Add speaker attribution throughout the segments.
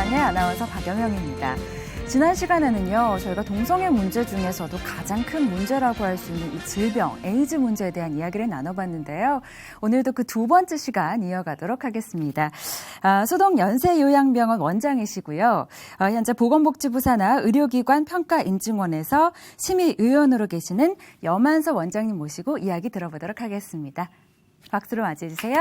Speaker 1: 김양의 아나운서 박영영입니다. 지난 시간에는요, 저희가 동성애 문제 중에서도 가장 큰 문제라고 할 수 있는 이 질병, 에이즈 문제에 대한 이야기를 나눠봤는데요. 오늘도 그 두 번째 시간 이어가도록 하겠습니다. 수동 연세요양병원 원장이시고요. 현재 보건복지부 산하 의료기관 평가인증원에서 심의위원으로 계시는 염한서 원장님 모시고 이야기 들어보도록 하겠습니다. 박수로 맞이해주세요.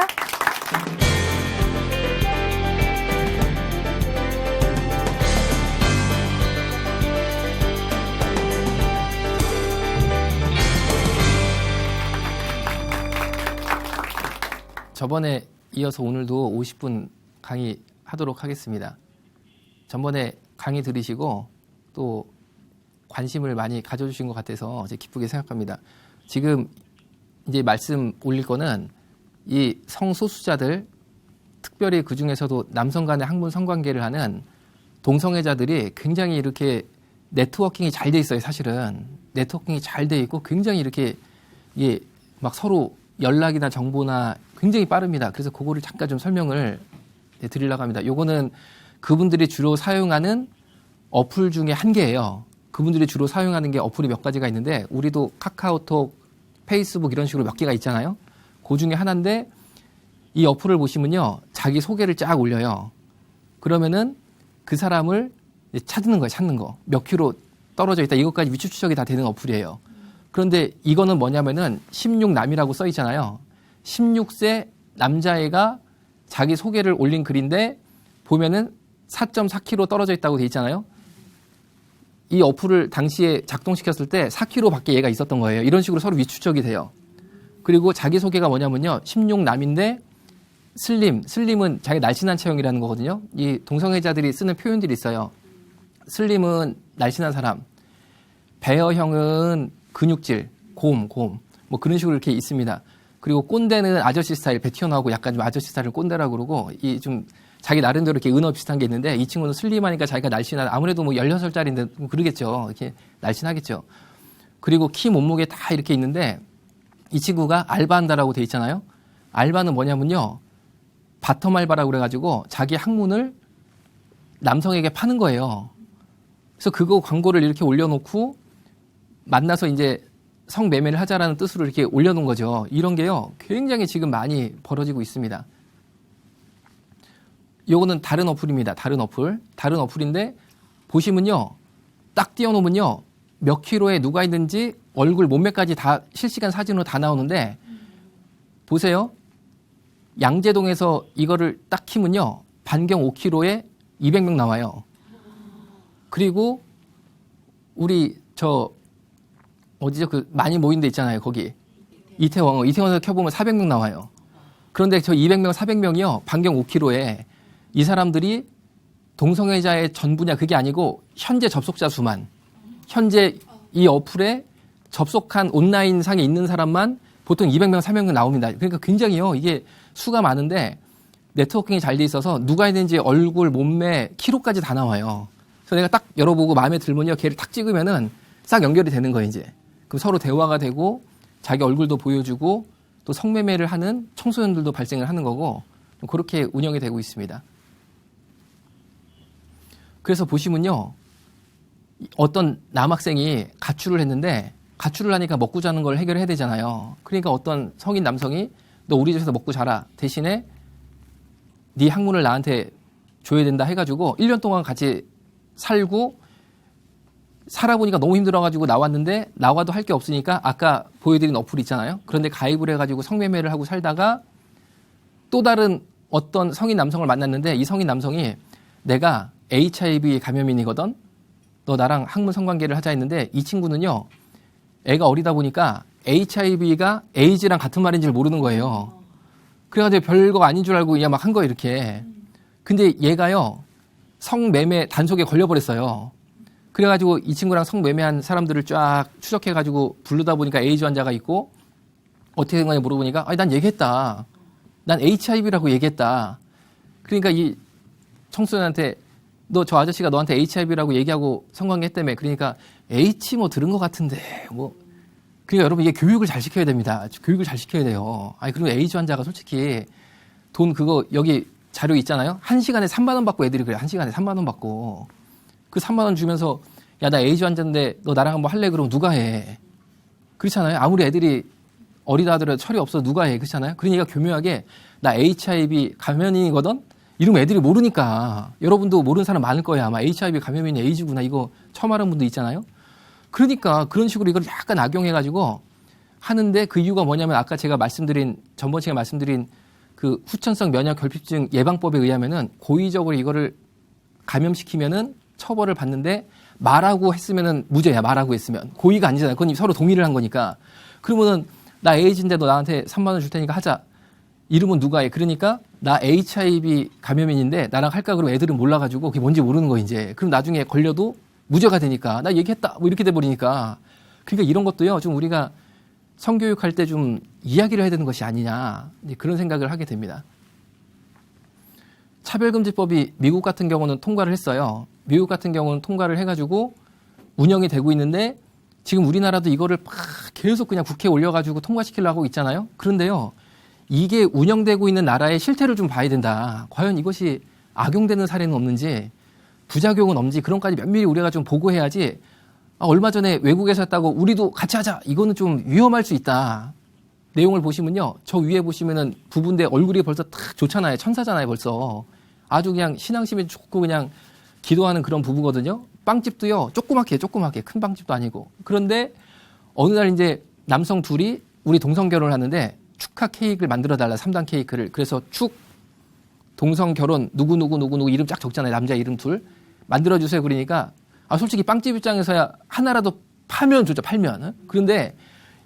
Speaker 2: 저번에 이어서 오늘도 50분 강의하도록 하겠습니다. 전번에 강의 들으시고 또 관심을 많이 가져주신 것 같아서 이제 기쁘게 생각합니다. 지금 이제 말씀 올릴 거는 이 성소수자들, 특별히 그 중에서도 남성 간의 학문 성관계를 하는 동성애자들이 굉장히 이렇게 네트워킹이 잘 돼 있어요. 사실은 네트워킹이 잘 돼 있고 굉장히 이렇게 막 서로 연락이나 정보나 굉장히 빠릅니다. 그래서 그거를 잠깐 좀 설명을 드리려고 합니다. 요거는 그분들이 주로 사용하는 어플 중에 한 개예요. 그분들이 주로 사용하는 게 어플이 몇 가지가 있는데 우리도 카카오톡, 페이스북 이런 식으로 몇 개가 있잖아요. 그 중에 하나인데 이 어플을 보시면요. 자기 소개를 쫙 올려요. 그러면은 그 사람을 찾는 거예요. 찾는 거. 몇 킬로 떨어져 있다. 이것까지 위치 추적이 다 되는 어플이에요. 그런데 이거는 뭐냐면은 16남이라고 써 있잖아요. 16세 남자애가 자기 소개를 올린 글인데 보면은 4.4km 떨어져 있다고 돼 있잖아요. 이 어플을 당시에 작동시켰을 때 4km 밖에 얘가 있었던 거예요. 이런 식으로 서로 위추적이 돼요. 그리고 자기 소개가 뭐냐면요. 16남인데 슬림은 자기 날씬한 체형이라는 거거든요. 이 동성애자들이 쓰는 표현들이 있어요. 슬림은 날씬한 사람, 베어형은 근육질, 곰, 뭐 그런 식으로 이렇게 있습니다. 그리고 꼰대는 아저씨 스타일, 배 튀어나오고 약간 좀 아저씨 스타일을 꼰대라고 그러고, 이 좀 자기 나름대로 이렇게 은어 비슷한 게 있는데, 이 친구는 슬림하니까 자기가 날씬한, 아무래도 뭐 16살짜리인데 뭐 그러겠죠. 이렇게 날씬하겠죠. 그리고 키, 몸무게 다 이렇게 있는데, 이 친구가 알바한다라고 돼 있잖아요. 알바는 뭐냐면요. 바텀 알바라고 그래가지고 자기 학문을 남성에게 파는 거예요. 그래서 그거 광고를 이렇게 올려놓고, 만나서 이제 성매매를 하자라는 뜻으로 이렇게 올려놓은 거죠. 이런 게요, 굉장히 지금 많이 벌어지고 있습니다. 요거는 다른 어플입니다. 다른 어플인데, 보시면요, 딱 띄워놓으면요, 몇 킬로에 누가 있는지 얼굴 몸매까지 다 실시간 사진으로 다 나오는데, 보세요. 양재동에서 이거를 딱 키면요, 반경 5km에 200명 나와요. 그리고 우리 어디죠? 그 많이 모인 데 있잖아요. 거기 이태원에서 켜보면 400명 나와요. 그런데 저 200명, 400명이요. 반경 5km에 이 사람들이 동성애자의 전부냐 그게 아니고 현재 접속자 수만, 현재 이 어플에 접속한 온라인 상에 있는 사람만 보통 200명, 300명 나옵니다. 그러니까 굉장히요. 이게 수가 많은데 네트워킹이 잘 돼 있어서 누가 있는지 얼굴, 몸매, 키로까지 다 나와요. 그래서 내가 딱 열어보고 마음에 들면요. 걔를 딱 찍으면은 싹 연결이 되는 거예요, 이제. 그럼 서로 대화가 되고 자기 얼굴도 보여주고 또 성매매를 하는 청소년들도 발생을 하는 거고 그렇게 운영이 되고 있습니다. 그래서 보시면요. 어떤 남학생이 가출을 했는데 가출을 하니까 먹고 자는 걸 해결해야 되잖아요. 그러니까 어떤 성인 남성이 너 우리 집에서 먹고 자라 대신에 네 학문을 나한테 줘야 된다 해가지고 1년 동안 같이 살고 살아보니까 너무 힘들어가지고 나왔는데 나와도 할 게 없으니까 아까 보여드린 어플 있잖아요. 그런데 가입을 해가지고 성매매를 하고 살다가 또 다른 어떤 성인 남성을 만났는데 이 성인 남성이 내가 HIV 감염인이거든. 너 나랑 학문 성관계를 하자 했는데 이 친구는요. 애가 어리다 보니까 HIV가 에이즈랑 같은 말인지를 모르는 거예요. 그래가지고 별거 아닌 줄 알고 그냥 막 한 거예요. 이렇게. 근데 얘가요. 성매매 단속에 걸려버렸어요. 그래가지고 이 친구랑 성매매한 사람들을 쫙 추적해가지고 부르다 보니까 에이즈 환자가 있고 어떻게 된 거냐 물어보니까 난 얘기했다. 난 HIV라고 얘기했다. 그러니까 이 청소년한테 너 저 아저씨가 너한테 HIV라고 얘기하고 성관계 했다며. 그러니까 H 뭐 들은 것 같은데 뭐. 그러니까 여러분 이게 교육을 잘 시켜야 됩니다. 교육을 잘 시켜야 돼요. 아니 그리고 에이즈 환자가 솔직히 돈 그거 여기 자료 있잖아요. 1시간에 3만 원 받고 애들이 그래요. 1시간에 3만 원 받고. 그 3만 원 주면서 야, 나 에이즈 환자인데 너 나랑 한번 할래? 그러면 누가 해? 그렇잖아요. 아무리 애들이 어리다 하더라도 철이 없어 누가 해? 그렇잖아요. 그러니까 교묘하게 나 HIV 감염인이거든? 이러면 애들이 모르니까. 여러분도 모르는 사람 많을 거예요. 아마 HIV 감염인이 에이즈구나. 이거 처음 알은 분도 있잖아요. 그러니까 그런 식으로 이걸 약간 악용해가지고 하는데 그 이유가 뭐냐면 아까 제가 전번 시간에 말씀드린 그 후천성 면역 결핍증 예방법에 의하면은 고의적으로 이거를 감염시키면은 처벌을 받는데 말하고 했으면은 무죄야. 말하고 했으면. 고의가 아니잖아요. 그건 서로 동의를 한 거니까. 그러면은 나 에이즈인데 너 나한테 3만 원 줄 테니까 하자. 이름은 누가 해? 그러니까 나 HIV 감염인인데 나랑 할까? 그러면 애들은 몰라가지고 그게 뭔지 모르는 거 이제. 그럼 나중에 걸려도 무죄가 되니까 나 얘기했다. 뭐 이렇게 돼버리니까. 그러니까 이런 것도요. 좀 우리가 성교육할 때 좀 이야기를 해야 되는 것이 아니냐. 그런 생각을 하게 됩니다. 차별금지법이 미국 같은 경우는 통과를 했어요. 미국 같은 경우는 통과를 해가지고 운영이 되고 있는데 지금 우리나라도 이거를 막 계속 그냥 국회에 올려가지고 통과시키려고 하고 있잖아요. 그런데요. 이게 운영되고 있는 나라의 실태를 좀 봐야 된다. 과연 이것이 악용되는 사례는 없는지 부작용은 없는지 그런 까지 면밀히 우리가 좀 보고해야지 얼마 전에 외국에서 했다고 우리도 같이 하자. 이거는 좀 위험할 수 있다. 내용을 보시면요. 저 위에 보시면은 부부인데 얼굴이 벌써 딱 좋잖아요. 천사잖아요, 벌써. 아주 그냥 신앙심이 좋고 그냥 기도하는 그런 부부거든요. 빵집도요. 조그맣게 큰 빵집도 아니고. 그런데 어느 날 이제 남성 둘이 우리 동성 결혼을 하는데 축하 케이크를 만들어 달라. 3단 케이크를. 그래서 동성 결혼 누구 이름 쫙 적잖아요. 남자 이름 둘. 만들어 주세요. 그러니까 솔직히 빵집 입장에서야 하나라도 팔면 좋죠. 팔면. 그런데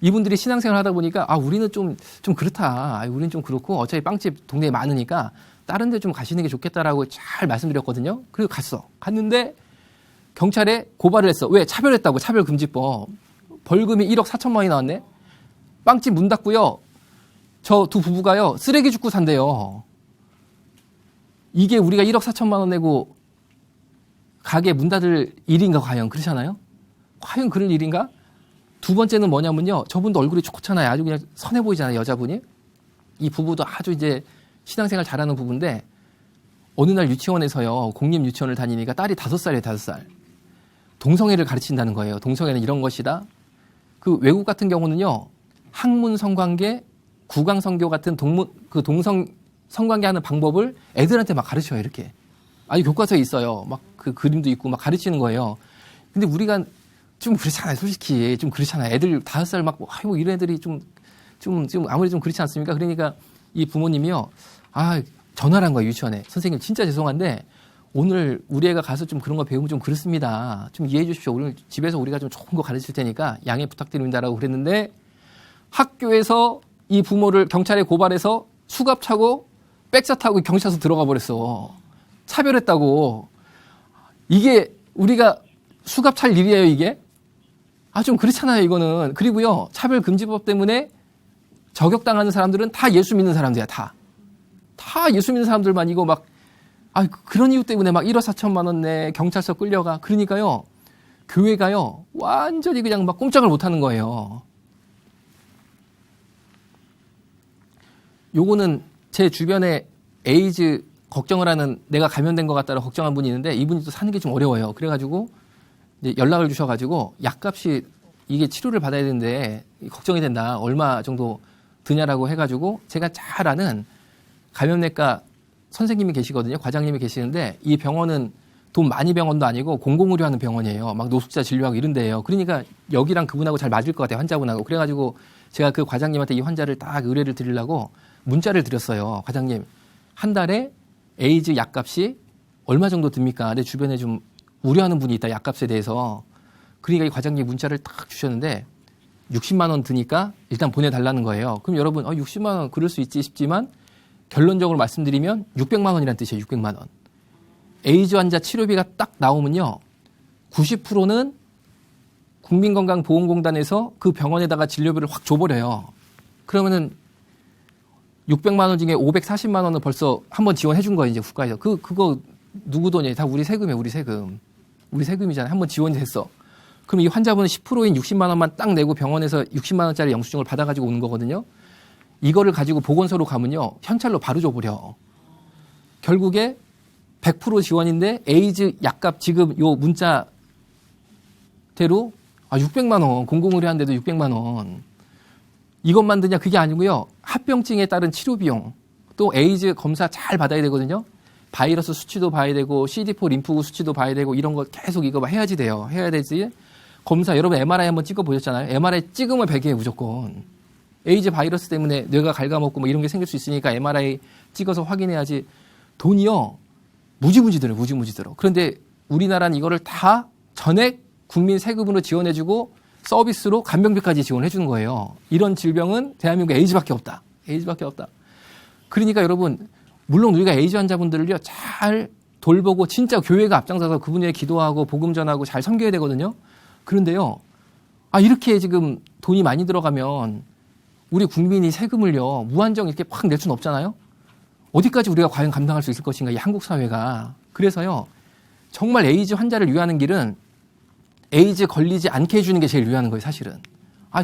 Speaker 2: 이분들이 신앙생활 하다 보니까 우리는 좀 그렇다. 우리는 좀 그렇고 어차피 빵집 동네에 많으니까 다른 데 좀 가시는 게 좋겠다라고 잘 말씀드렸거든요. 그리고 갔는데 경찰에 고발을 했어. 왜? 차별했다고. 차별금지법. 벌금이 1억 4천만 원이 나왔네. 빵집 문 닫고요. 저 두 부부가요. 쓰레기 줍고 산대요. 이게 우리가 1억 4천만 원 내고 가게 문 닫을 일인가 과연 그렇잖아요. 과연 그럴 일인가? 두 번째는 뭐냐면요. 저분도 얼굴이 좋잖아요. 아주 그냥 선해 보이잖아요. 여자분이. 이 부부도 아주 이제 신앙생활 잘하는 부부인데 어느 날 유치원에서요. 공립 유치원을 다니니까 딸이 5살이에요. 5살. 동성애를 가르친다는 거예요. 동성애는 이런 것이다. 그 외국 같은 경우는요. 학문 성관계, 구강 성교 같은 동성 성관계하는 방법을 애들한테 막 가르쳐요. 이렇게. 아니 교과서에 있어요. 막 그 그림도 있고 막 가르치는 거예요. 근데 우리가 좀 그렇잖아요. 솔직히 좀 그렇잖아요. 애들 5살 막 이런 애들이 좀 아무리 좀 그렇지 않습니까? 그러니까 이 부모님이요. 전화를 한 거예요. 유치원에. 선생님 진짜 죄송한데 오늘 우리 애가 가서 좀 그런 거 배우면 좀 그렇습니다. 좀 이해해 주십시오. 오늘 집에서 우리가 좀 좋은 거 가르칠 테니까 양해 부탁드립니다라고 그랬는데 학교에서 이 부모를 경찰에 고발해서 수갑 차고 백차 타고 경찰서 들어가 버렸어. 차별했다고. 이게 우리가 수갑 찰 일이에요, 이게? 좀 그렇잖아요, 이거는. 그리고요, 차별금지법 때문에 저격당하는 사람들은 다 예수 믿는 사람들이야, 다. 다 예수 믿는 사람들만 이거 막, 그런 이유 때문에 막 1억 4천만 원 내 경찰서 끌려가. 그러니까요, 교회가요, 완전히 그냥 막 꼼짝을 못 하는 거예요. 요거는 제 주변에 에이즈 걱정을 하는 내가 감염된 것 같다라고 걱정한 분이 있는데 이분이 또 사는 게 좀 어려워요. 그래가지고 이제 연락을 주셔가지고 약값이 이게 치료를 받아야 되는데 걱정이 된다. 얼마 정도 드냐라고 해가지고 제가 잘 아는 감염내과 선생님이 계시거든요. 과장님이 계시는데 이 병원은 돈 많이 병원도 아니고 공공의료하는 병원이에요. 막 노숙자 진료하고 이런 데예요. 그러니까 여기랑 그분하고 잘 맞을 것 같아요. 환자분하고. 그래가지고 제가 그 과장님한테 이 환자를 딱 의뢰를 드리려고 문자를 드렸어요. 과장님, 한 달에 에이즈 약값이 얼마 정도 듭니까? 내 주변에 좀 우려하는 분이 있다. 약값에 대해서. 그러니까 이 과장님이 문자를 딱 주셨는데 60만 원 드니까 일단 보내달라는 거예요. 그럼 여러분 60만 원 그럴 수 있지 싶지만 결론적으로 말씀드리면 600만 원이라는 뜻이에요. 600만 원. 에이즈 환자 치료비가 딱 나오면요. 90%는 국민건강보험공단에서 그 병원에다가 진료비를 확 줘버려요. 그러면은 600만 원 중에 540만 원은 벌써 한번 지원해 준 거예요. 이제 국가에서. 그거 누구 돈이에요? 다 우리 세금이에요. 우리 세금. 우리 세금이잖아요. 한번 지원이 됐어. 그럼 이 환자분은 10%인 60만 원만 딱 내고 병원에서 60만 원짜리 영수증을 받아가지고 오는 거거든요. 이거를 가지고 보건소로 가면요. 현찰로 바로 줘버려. 결국에 100% 지원인데 에이즈 약값 지금 요 문자대로 600만 원, 공공의료한데도 600만 원. 이것만 드냐 그게 아니고요. 합병증에 따른 치료 비용, 또 에이즈 검사 잘 받아야 되거든요. 바이러스 수치도 봐야 되고 CD4 림프구 수치도 봐야 되고 이런 거 계속 이거 해야지 돼요. 해야 되지. 검사 여러분 MRI 한번 찍어 보셨잖아요. MRI 찍으면 100이에요 무조건. 에이즈 바이러스 때문에 뇌가 갉아먹고 뭐 이런 게 생길 수 있으니까 MRI 찍어서 확인해야지. 돈이요 무지무지 들어요. 무지무지 들어. 그런데 우리나라는 이거를 다 전액 국민 세금으로 지원해주고 서비스로 간병비까지 지원해주는 거예요. 이런 질병은 대한민국에 에이즈밖에 없다. 에이즈밖에 없다. 그러니까 여러분 물론 우리가 에이즈 환자분들을요 잘 돌보고 진짜 교회가 앞장서서 그분에게 기도하고 복음 전하고 잘 섬겨야 되거든요. 그런데요, 이렇게 지금 돈이 많이 들어가면 우리 국민이 세금을요 무한정 이렇게 팍 낼 수는 없잖아요. 어디까지 우리가 과연 감당할 수 있을 것인가 이 한국 사회가. 그래서요 정말 에이즈 환자를 위하는 길은 에이즈 걸리지 않게 해주는 게 제일 위하는 거예요 사실은.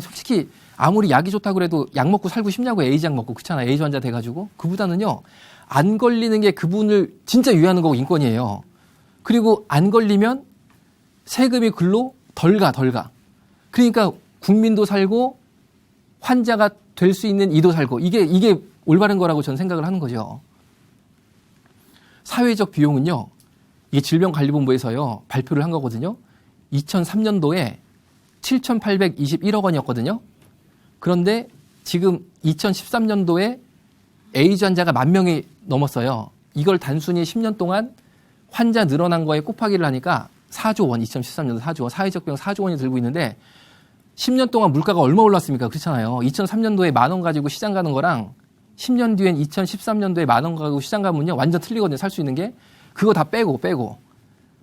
Speaker 2: 솔직히 아무리 약이 좋다고 그래도 약 먹고 살고 싶냐고 에이즈 약 먹고 그렇잖아요. 에이즈 환자 돼가지고. 그보다는요 안 걸리는 게 그분을 진짜 위하는 거고 인권이에요. 그리고 안 걸리면 세금이 글로 덜 가. 그러니까 국민도 살고 환자가 될 수 있는 이도 살고 이게 올바른 거라고 저는 생각을 하는 거죠. 사회적 비용은요. 이게 질병관리본부에서요. 발표를 한 거거든요. 2003년도에 7,821억 원이었거든요. 그런데 지금 2013년도에 에이즈 환자가 10,000명이 넘었어요. 이걸 단순히 10년 동안 환자 늘어난 거에 곱하기를 하니까 4조 원, 2013년도 4조 원, 사회적 비용 4조 원이 들고 있는데 10년 동안 물가가 얼마 올랐습니까? 그렇잖아요. 2003년도에 10,000원 가지고 시장 가는 거랑 10년 뒤엔 2013년도에 10,000원 가지고 시장 가면요. 완전 틀리거든요. 살 수 있는 게. 그거 다 빼고.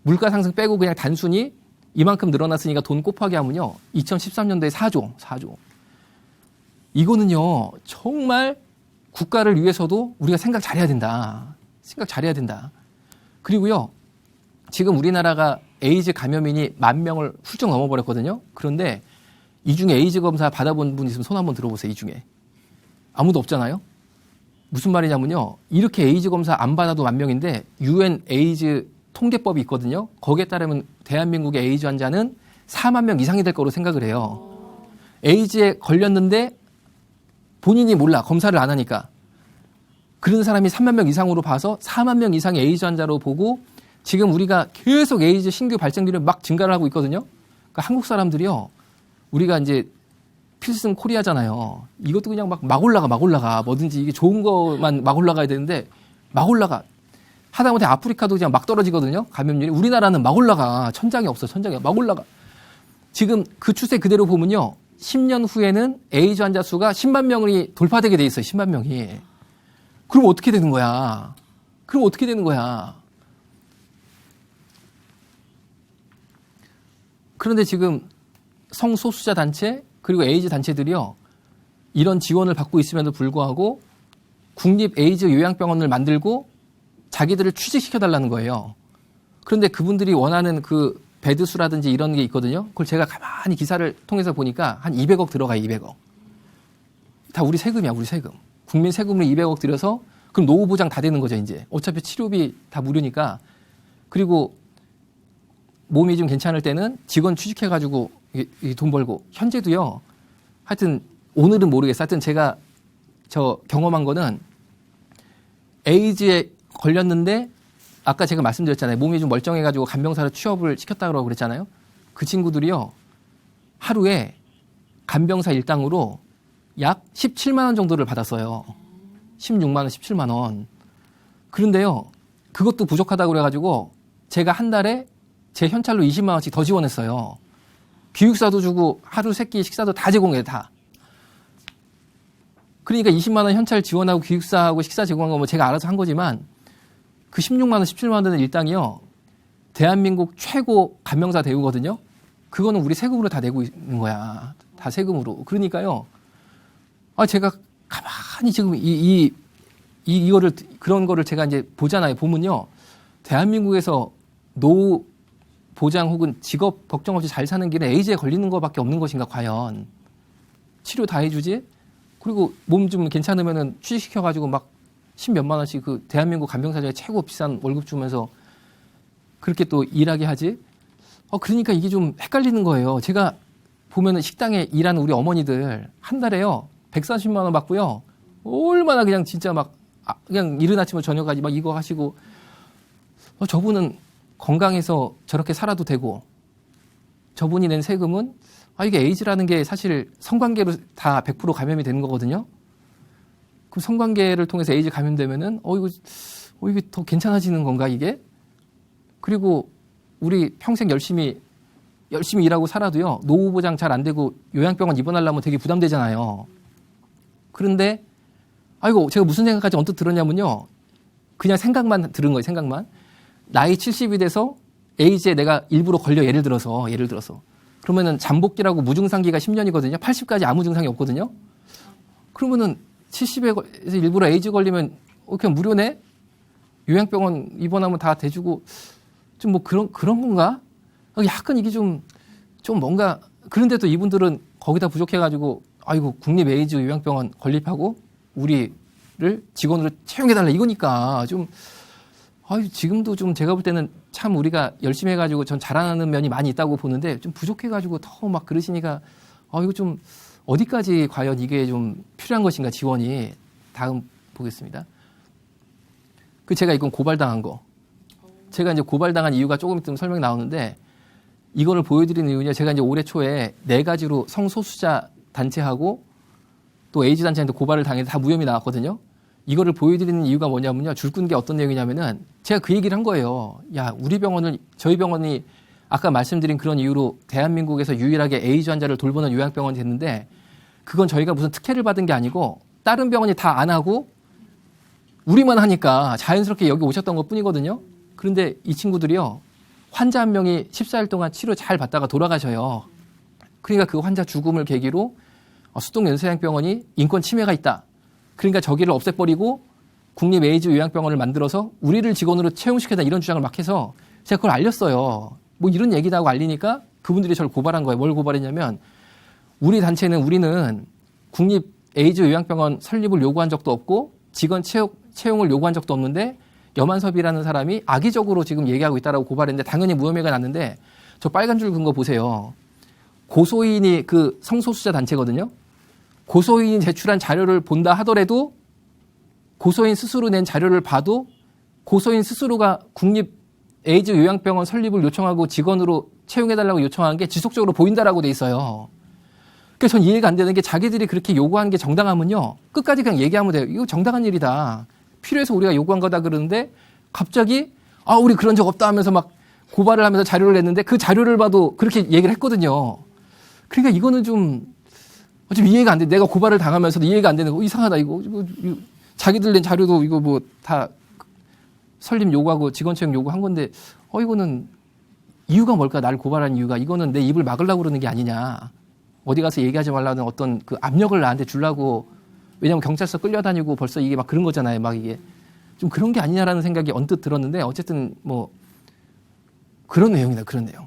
Speaker 2: 물가 상승 빼고 그냥 단순히 이만큼 늘어났으니까 돈 곱하기 하면요. 2013년도에 4조. 이거는요. 정말 국가를 위해서도 우리가 생각 잘해야 된다. 그리고요. 지금 우리나라가 에이즈 감염인이 10,000명을 훌쩍 넘어버렸거든요. 그런데 이 중에 에이즈 검사 받아본 분 있으면 손 한번 들어보세요. 이 중에. 아무도 없잖아요. 무슨 말이냐면요. 이렇게 에이즈 검사 안 받아도 10,000명인데 UN 에이즈 통계법이 있거든요. 거기에 따르면 대한민국의 에이즈 환자는 40,000명 이상이 될 거로 생각을 해요. 에이즈에 걸렸는데 본인이 몰라. 검사를 안 하니까. 그런 사람이 30,000명 이상으로 봐서 40,000명 이상의 에이즈 환자로 보고 지금 우리가 계속 에이즈 신규 발생률을 막 증가를 하고 있거든요. 그러니까 한국 사람들이요. 우리가 이제 필승 코리아잖아요. 이것도 그냥 막 올라가. 뭐든지 이게 좋은 것만 막 올라가야 되는데 막 올라가. 하다못해 아프리카도 그냥 막 떨어지거든요. 감염률이. 우리나라는 막 올라가. 천장이 없어. 막 올라가. 지금 그 추세 그대로 보면요. 10년 후에는 에이즈 환자 수가 10만 명이 돌파되게 돼 있어요. 10만 명이. 그럼 어떻게 되는 거야? 그런데 지금 성소수자 단체 그리고 에이즈 단체들이요. 이런 지원을 받고 있음에도 불구하고 국립 에이즈 요양병원을 만들고 자기들을 취직시켜달라는 거예요. 그런데 그분들이 원하는 그 베드 수라든지 이런 게 있거든요. 그걸 제가 가만히 기사를 통해서 보니까 한 200억 들어가요. 200억. 다 우리 세금이야. 우리 세금. 국민 세금으로 200억 들여서 그럼 노후 보장 다 되는 거죠. 이제. 어차피 치료비 다 무료니까. 그리고 몸이 좀 괜찮을 때는 직원 취직해가지고 돈 벌고. 현재도요. 하여튼 오늘은 모르겠어요. 하여튼 제가 경험한 거는 에이즈에 걸렸는데 아까 제가 말씀드렸잖아요. 몸이 좀 멀쩡해가지고 간병사로 취업을 시켰다고 그랬잖아요. 그 친구들이요. 하루에 간병사 일당으로 약 17만 원 정도를 받았어요. 16만 원, 17만 원. 그런데요. 그것도 부족하다고 그래가지고 제가 한 달에 제 현찰로 20만 원씩 더 지원했어요. 기숙사도 주고 하루 세끼 식사도 다 제공해요. 다. 그러니까 20만 원 현찰 지원하고 기숙사하고 식사 제공한 거 뭐 제가 알아서 한 거지만 그 16만 원, 17만 원 되는 일당이요. 대한민국 최고 간병사 대우거든요. 그거는 우리 세금으로 다 내고 있는 거야. 다 세금으로. 그러니까요. 제가 가만히 지금 이거를 그런 거를 제가 이제 보잖아요. 보면요. 대한민국에서 노후 보장 혹은 직업 걱정 없이 잘 사는 길에 에이즈에 걸리는 것밖에 없는 것인가 과연. 치료 다 해주지? 그리고 몸 좀 괜찮으면은 취직시켜가지고 막 십몇만 원씩 그 대한민국 간병사 중에 최고 비싼 월급 주면서 그렇게 또 일하게 하지? 그러니까 이게 좀 헷갈리는 거예요. 제가 보면은 식당에 일하는 우리 어머니들 한 달에요 140만 원 받고요. 얼마나 그냥 진짜 막 그냥 이른 아침부터 저녁까지 막 이거 하시고 저분은 건강해서 저렇게 살아도 되고 저분이 낸 세금은 이게 에이즈라는 게 사실 성관계로 다 100% 감염이 되는 거거든요. 그럼 성관계를 통해서 에이즈 감염되면은 이게 더 괜찮아지는 건가 이게? 그리고 우리 평생 열심히 일하고 살아도요 노후 보장 잘 안 되고 요양병원 입원하려면 되게 부담되잖아요. 그런데 제가 무슨 생각까지 언뜻 들었냐면요. 그냥 생각만 들은 거예요. 생각만. 나이 70이 돼서 에이즈에 내가 일부러 걸려 예를 들어서 그러면은 잠복기라고 무증상기가 10년이거든요. 80까지 아무 증상이 없거든요. 그러면은 70에서 일부러 에이즈 걸리면 그냥 무료네? 요양병원 입원하면 다 대주고 좀 뭐 그런 건가? 약간 이게 좀 뭔가 그런데도 이분들은 거기다 부족해가지고 국립 에이즈 요양병원 건립하고 우리를 직원으로 채용해달라 이거니까 좀 지금도 좀 제가 볼 때는 참 우리가 열심히 해가지고 전 잘하는 면이 많이 있다고 보는데 좀 부족해가지고 더 막 그러시니까 이거 좀 어디까지 과연 이게 좀 필요한 것인가 지원이. 다음 보겠습니다. 제가 이건 고발당한 거. 제가 이제 고발당한 이유가 조금 있으면 설명이 나오는데 이거를 보여드리는 이유는요. 제가 이제 올해 초에 4가지로 성소수자 단체하고 또 에이즈 단체한테 고발을 당해서 다 무혐의 나왔거든요. 이거를 보여드리는 이유가 뭐냐면요. 줄 끈 게 어떤 내용이냐면은 제가 그 얘기를 한 거예요. 저희 병원이 아까 말씀드린 그런 이유로 대한민국에서 유일하게 에이즈 환자를 돌보는 요양병원이 됐는데 그건 저희가 무슨 특혜를 받은 게 아니고 다른 병원이 다 안 하고 우리만 하니까 자연스럽게 여기 오셨던 것 뿐이거든요. 그런데 이 친구들이요. 환자 한 명이 14일 동안 치료 잘 받다가 돌아가셔요. 그러니까 그 환자 죽음을 계기로 수동연세요양병원이 인권 침해가 있다. 그러니까 저기를 없애버리고 국립 에이즈 요양병원을 만들어서 우리를 직원으로 채용시켜다 이런 주장을 막 해서 제가 그걸 알렸어요. 뭐 이런 얘기도 하고 알리니까 그분들이 저를 고발한 거예요. 뭘 고발했냐면 우리는 국립 에이즈 요양병원 설립을 요구한 적도 없고 직원 채용을 요구한 적도 없는데 염한섭이라는 사람이 악의적으로 지금 얘기하고 있다라고 고발했는데 당연히 무혐의가 났는데 저 빨간 줄 긋은 거 보세요. 고소인이 그 성소수자 단체거든요. 고소인이 제출한 자료를 본다 하더라도 고소인 스스로 낸 자료를 봐도 고소인 스스로가 국립 에이즈 요양병원 설립을 요청하고 직원으로 채용해달라고 요청한 게 지속적으로 보인다라고 돼 있어요. 그래서 전 이해가 안 되는 게 자기들이 그렇게 요구한 게 정당하면요. 끝까지 그냥 얘기하면 돼요. 이거 정당한 일이다. 필요해서 우리가 요구한 거다 그러는데 갑자기 우리 그런 적 없다 하면서 막 고발을 하면서 자료를 냈는데 그 자료를 봐도 그렇게 얘기를 했거든요. 그러니까 이거는 좀 이해가 안 돼. 내가 고발을 당하면서도 이해가 안 되는 거 이상하다 이거 자기들 낸 자료도 이거 뭐 다 설립 요구하고 직원 채용 요구한 건데 이거는 이유가 뭘까? 나를 고발한 이유가 이거는 내 입을 막으려고 그러는 게 아니냐. 어디 가서 얘기하지 말라는 어떤 그 압력을 나한테 주려고. 왜냐면 경찰서 끌려다니고 벌써 이게 막 그런 거잖아요. 막 이게 좀 그런 게 아니냐라는 생각이 언뜻 들었는데 어쨌든 뭐 그런 내용이다. 그런 내용.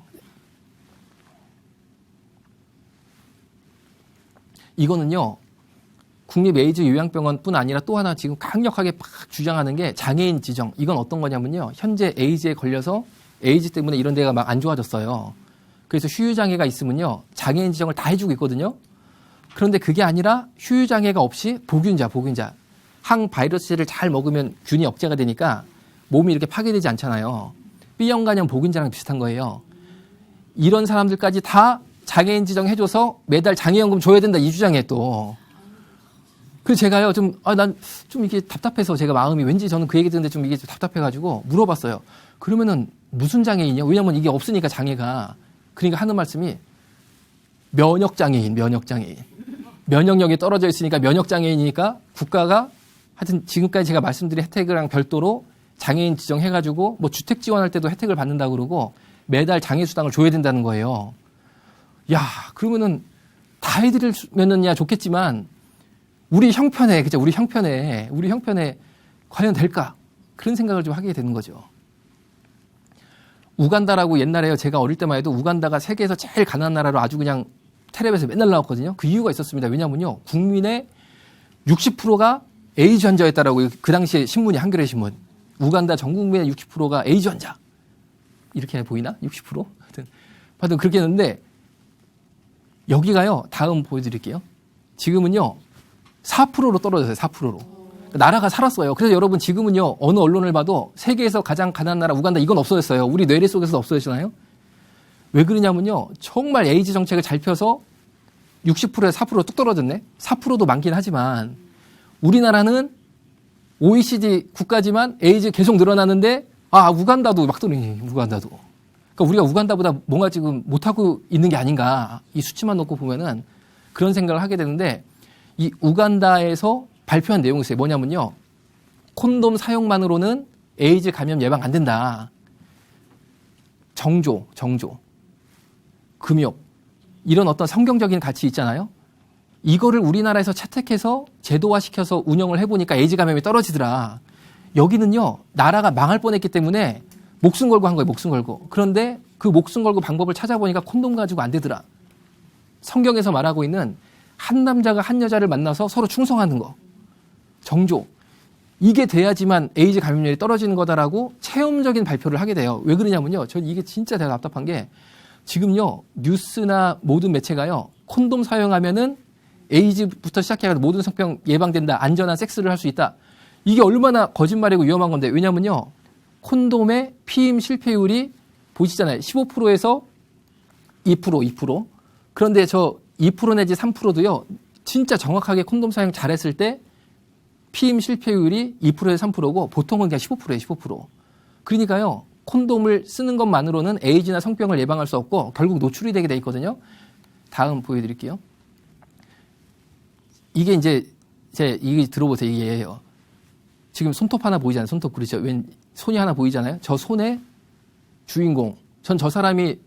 Speaker 2: 이거는요. 국립 에이즈 요양병원뿐 아니라 또 하나 지금 강력하게 팍 주장하는 게 장애인 지정. 이건 어떤 거냐면요. 현재 에이즈에 걸려서 에이즈 때문에 이런 데가 막 안 좋아졌어요. 그래서 휴유장애가 있으면요. 장애인 지정을 다 해주고 있거든요. 그런데 그게 아니라 휴유장애가 없이 보균자. 항바이러스제를 잘 먹으면 균이 억제가 되니까 몸이 이렇게 파괴되지 않잖아요. B형 간염 보균자랑 비슷한 거예요. 이런 사람들까지 다 장애인 지정해줘서 매달 장애연금 줘야 된다. 이 주장에 또. 그래서 제가요, 난 좀 이게 답답해서 제가 마음이 왠지 저는 그 얘기 듣는데 좀 이게 좀 답답해가지고 물어봤어요. 그러면은 무슨 장애인이냐? 왜냐면 이게 없으니까 장애가. 그러니까 하는 말씀이 면역장애인. 면역력이 떨어져 있으니까 면역장애인이니까 국가가 하여튼 지금까지 제가 말씀드린 혜택이랑 별도로 장애인 지정해가지고 뭐 주택 지원할 때도 혜택을 받는다고 그러고 매달 장애수당을 줘야 된다는 거예요. 야, 그러면은 다 해드리면은야 좋겠지만 우리 형편에 과연 될까? 그런 생각을 좀 하게 되는 거죠. 우간다라고 옛날에요. 제가 어릴 때만 해도 우간다가 세계에서 제일 가난한 나라로 아주 그냥 텔레비에서 맨날 나왔거든요. 그 이유가 있었습니다. 왜냐면요. 국민의 60%가 에이즈 환자였다라고 그 당시에 신문이 한겨레 신문. 우간다 전 국민의 60%가 에이즈 환자. 이렇게 보이나? 60%? 하여튼 그렇게 했는데 여기가요. 다음 보여드릴게요. 지금은요. 4%로 떨어졌어요. 4%로. 나라가 살았어요. 그래서 여러분 지금은요. 어느 언론을 봐도 세계에서 가장 가난한 나라 우간다 이건 없어졌어요. 우리 뇌리 속에서 없어졌잖아요. 왜 그러냐면요. 정말 에이즈 정책을 잘 펴서 60%에서 4%로 뚝 떨어졌네. 4%도 많긴 하지만 우리나라는 OECD 국가지만 에이즈 계속 늘어나는데 우간다도 막 떨어지니 우간다도. 그러니까 우리가 우간다보다 뭔가 지금 못하고 있는 게 아닌가. 이 수치만 놓고 보면은 그런 생각을 하게 되는데 이 우간다에서 발표한 내용이 있어요. 뭐냐면요. 콘돔 사용만으로는 에이즈 감염 예방 안 된다. 정조, 금욕 이런 어떤 성경적인 가치 있잖아요. 이거를 우리나라에서 채택해서 제도화시켜서 운영을 해보니까 에이즈 감염이 떨어지더라. 여기는요. 나라가 망할 뻔했기 때문에 목숨 걸고 한 거예요. 목숨 걸고. 그런데 그 목숨 걸고 방법을 찾아보니까 콘돔 가지고 안 되더라. 성경에서 말하고 있는 한 남자가 한 여자를 만나서 서로 충성하는 거. 정조. 이게 돼야지만 에이즈 감염률이 떨어지는 거다라고 체험적인 발표를 하게 돼요. 왜 그러냐면요. 저는 이게 진짜 되게 답답한 게 지금요. 뉴스나 모든 매체가요. 콘돔 사용하면은 에이즈부터 시작해서 모든 성병 예방된다. 안전한 섹스를 할 수 있다. 이게 얼마나 거짓말이고 위험한 건데. 왜냐면요. 콘돔의 피임 실패율이 보시잖아요. 15%에서 2%. 그런데 저 2% 내지 3%도요. 진짜 정확하게 콘돔 사용 잘했을 때 피임 실패율이 2%에서 3%고 보통은 그냥 15%예요. 15%. 그러니까요. 콘돔을 쓰는 것만으로는 에이즈나 성병을 예방할 수 없고 결국 노출이 되게 돼 있거든요. 다음 보여드릴게요. 이게 이제 이게 들어보세요. 이게요. 지금 손톱 하나 보이잖아요. 손톱 그렇죠. 웬 손이 하나 보이잖아요. 저 손의 주인공. 전 저 사람이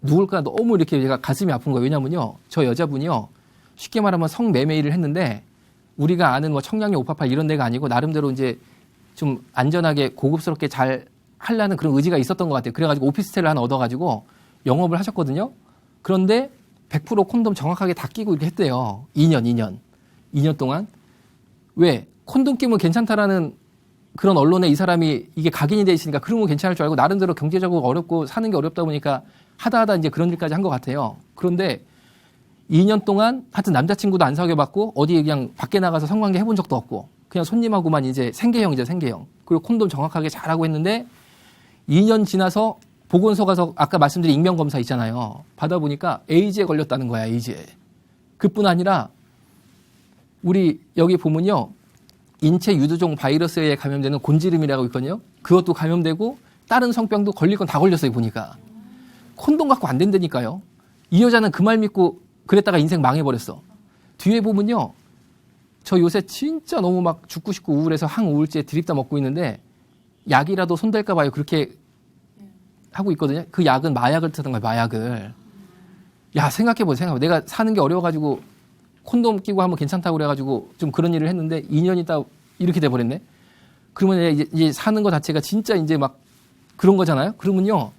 Speaker 2: 누굴까 너무 이렇게 제가 가슴이 아픈 거예요. 왜냐면요. 저 여자분이요. 쉽게 말하면 성매매일을 했는데 우리가 아는 뭐 청량리 오파팔 이런 데가 아니고 나름대로 이제 좀 안전하게 고급스럽게 잘 하려는 그런 의지가 있었던 것 같아요. 그래가지고 오피스텔을 하나 얻어가지고 영업을 하셨거든요. 그런데 100% 콘돔 정확하게 다 끼고 이렇게 했대요. 2년 동안. 왜? 콘돔 끼면 괜찮다라는 그런 언론에 이 사람이 이게 각인이 돼 있으니까 그러면 괜찮을 줄 알고 나름대로 경제적으로 어렵고 사는 게 어렵다 보니까 하다 이제 그런 일까지 한 것 같아요. 그런데 2년 동안 하여튼 남자친구도 안 사귀어봤고 어디 그냥 밖에 나가서 성관계 해본 적도 없고 그냥 손님하고만 이제 생계형이죠. 그리고 콘돔 정확하게 잘하고 했는데 2년 지나서 보건소 가서 아까 말씀드린 익명검사 있잖아요. 받아보니까 에이즈에 걸렸다는 거야. 에이즈에. 그뿐 아니라 우리 여기 보면요. 인체 유두종 바이러스에 감염되는 곤지름이라고 있거든요. 그것도 감염되고 다른 성병도 걸릴 건 다 걸렸어요. 보니까. 콘돔 갖고 안 된다니까요. 이 여자는 그 말 믿고 그랬다가 인생 망해버렸어. 뒤에 보면요. 저 요새 진짜 너무 막 죽고 싶고 우울해서 항우울제 드립다 먹고 있는데 약이라도 손댈까 봐요. 그렇게 하고 있거든요. 그 약은 마약을 쓰던 거예요. 마약을. 야 생각해보세요. 내가 사는 게 어려워가지고 콘돔 끼고 하면 괜찮다고 그래가지고 좀 그런 일을 했는데 2년 있다 이렇게 돼버렸네. 그러면 이제 사는 거 자체가 진짜 이제 막 그런 거잖아요. 그러면요.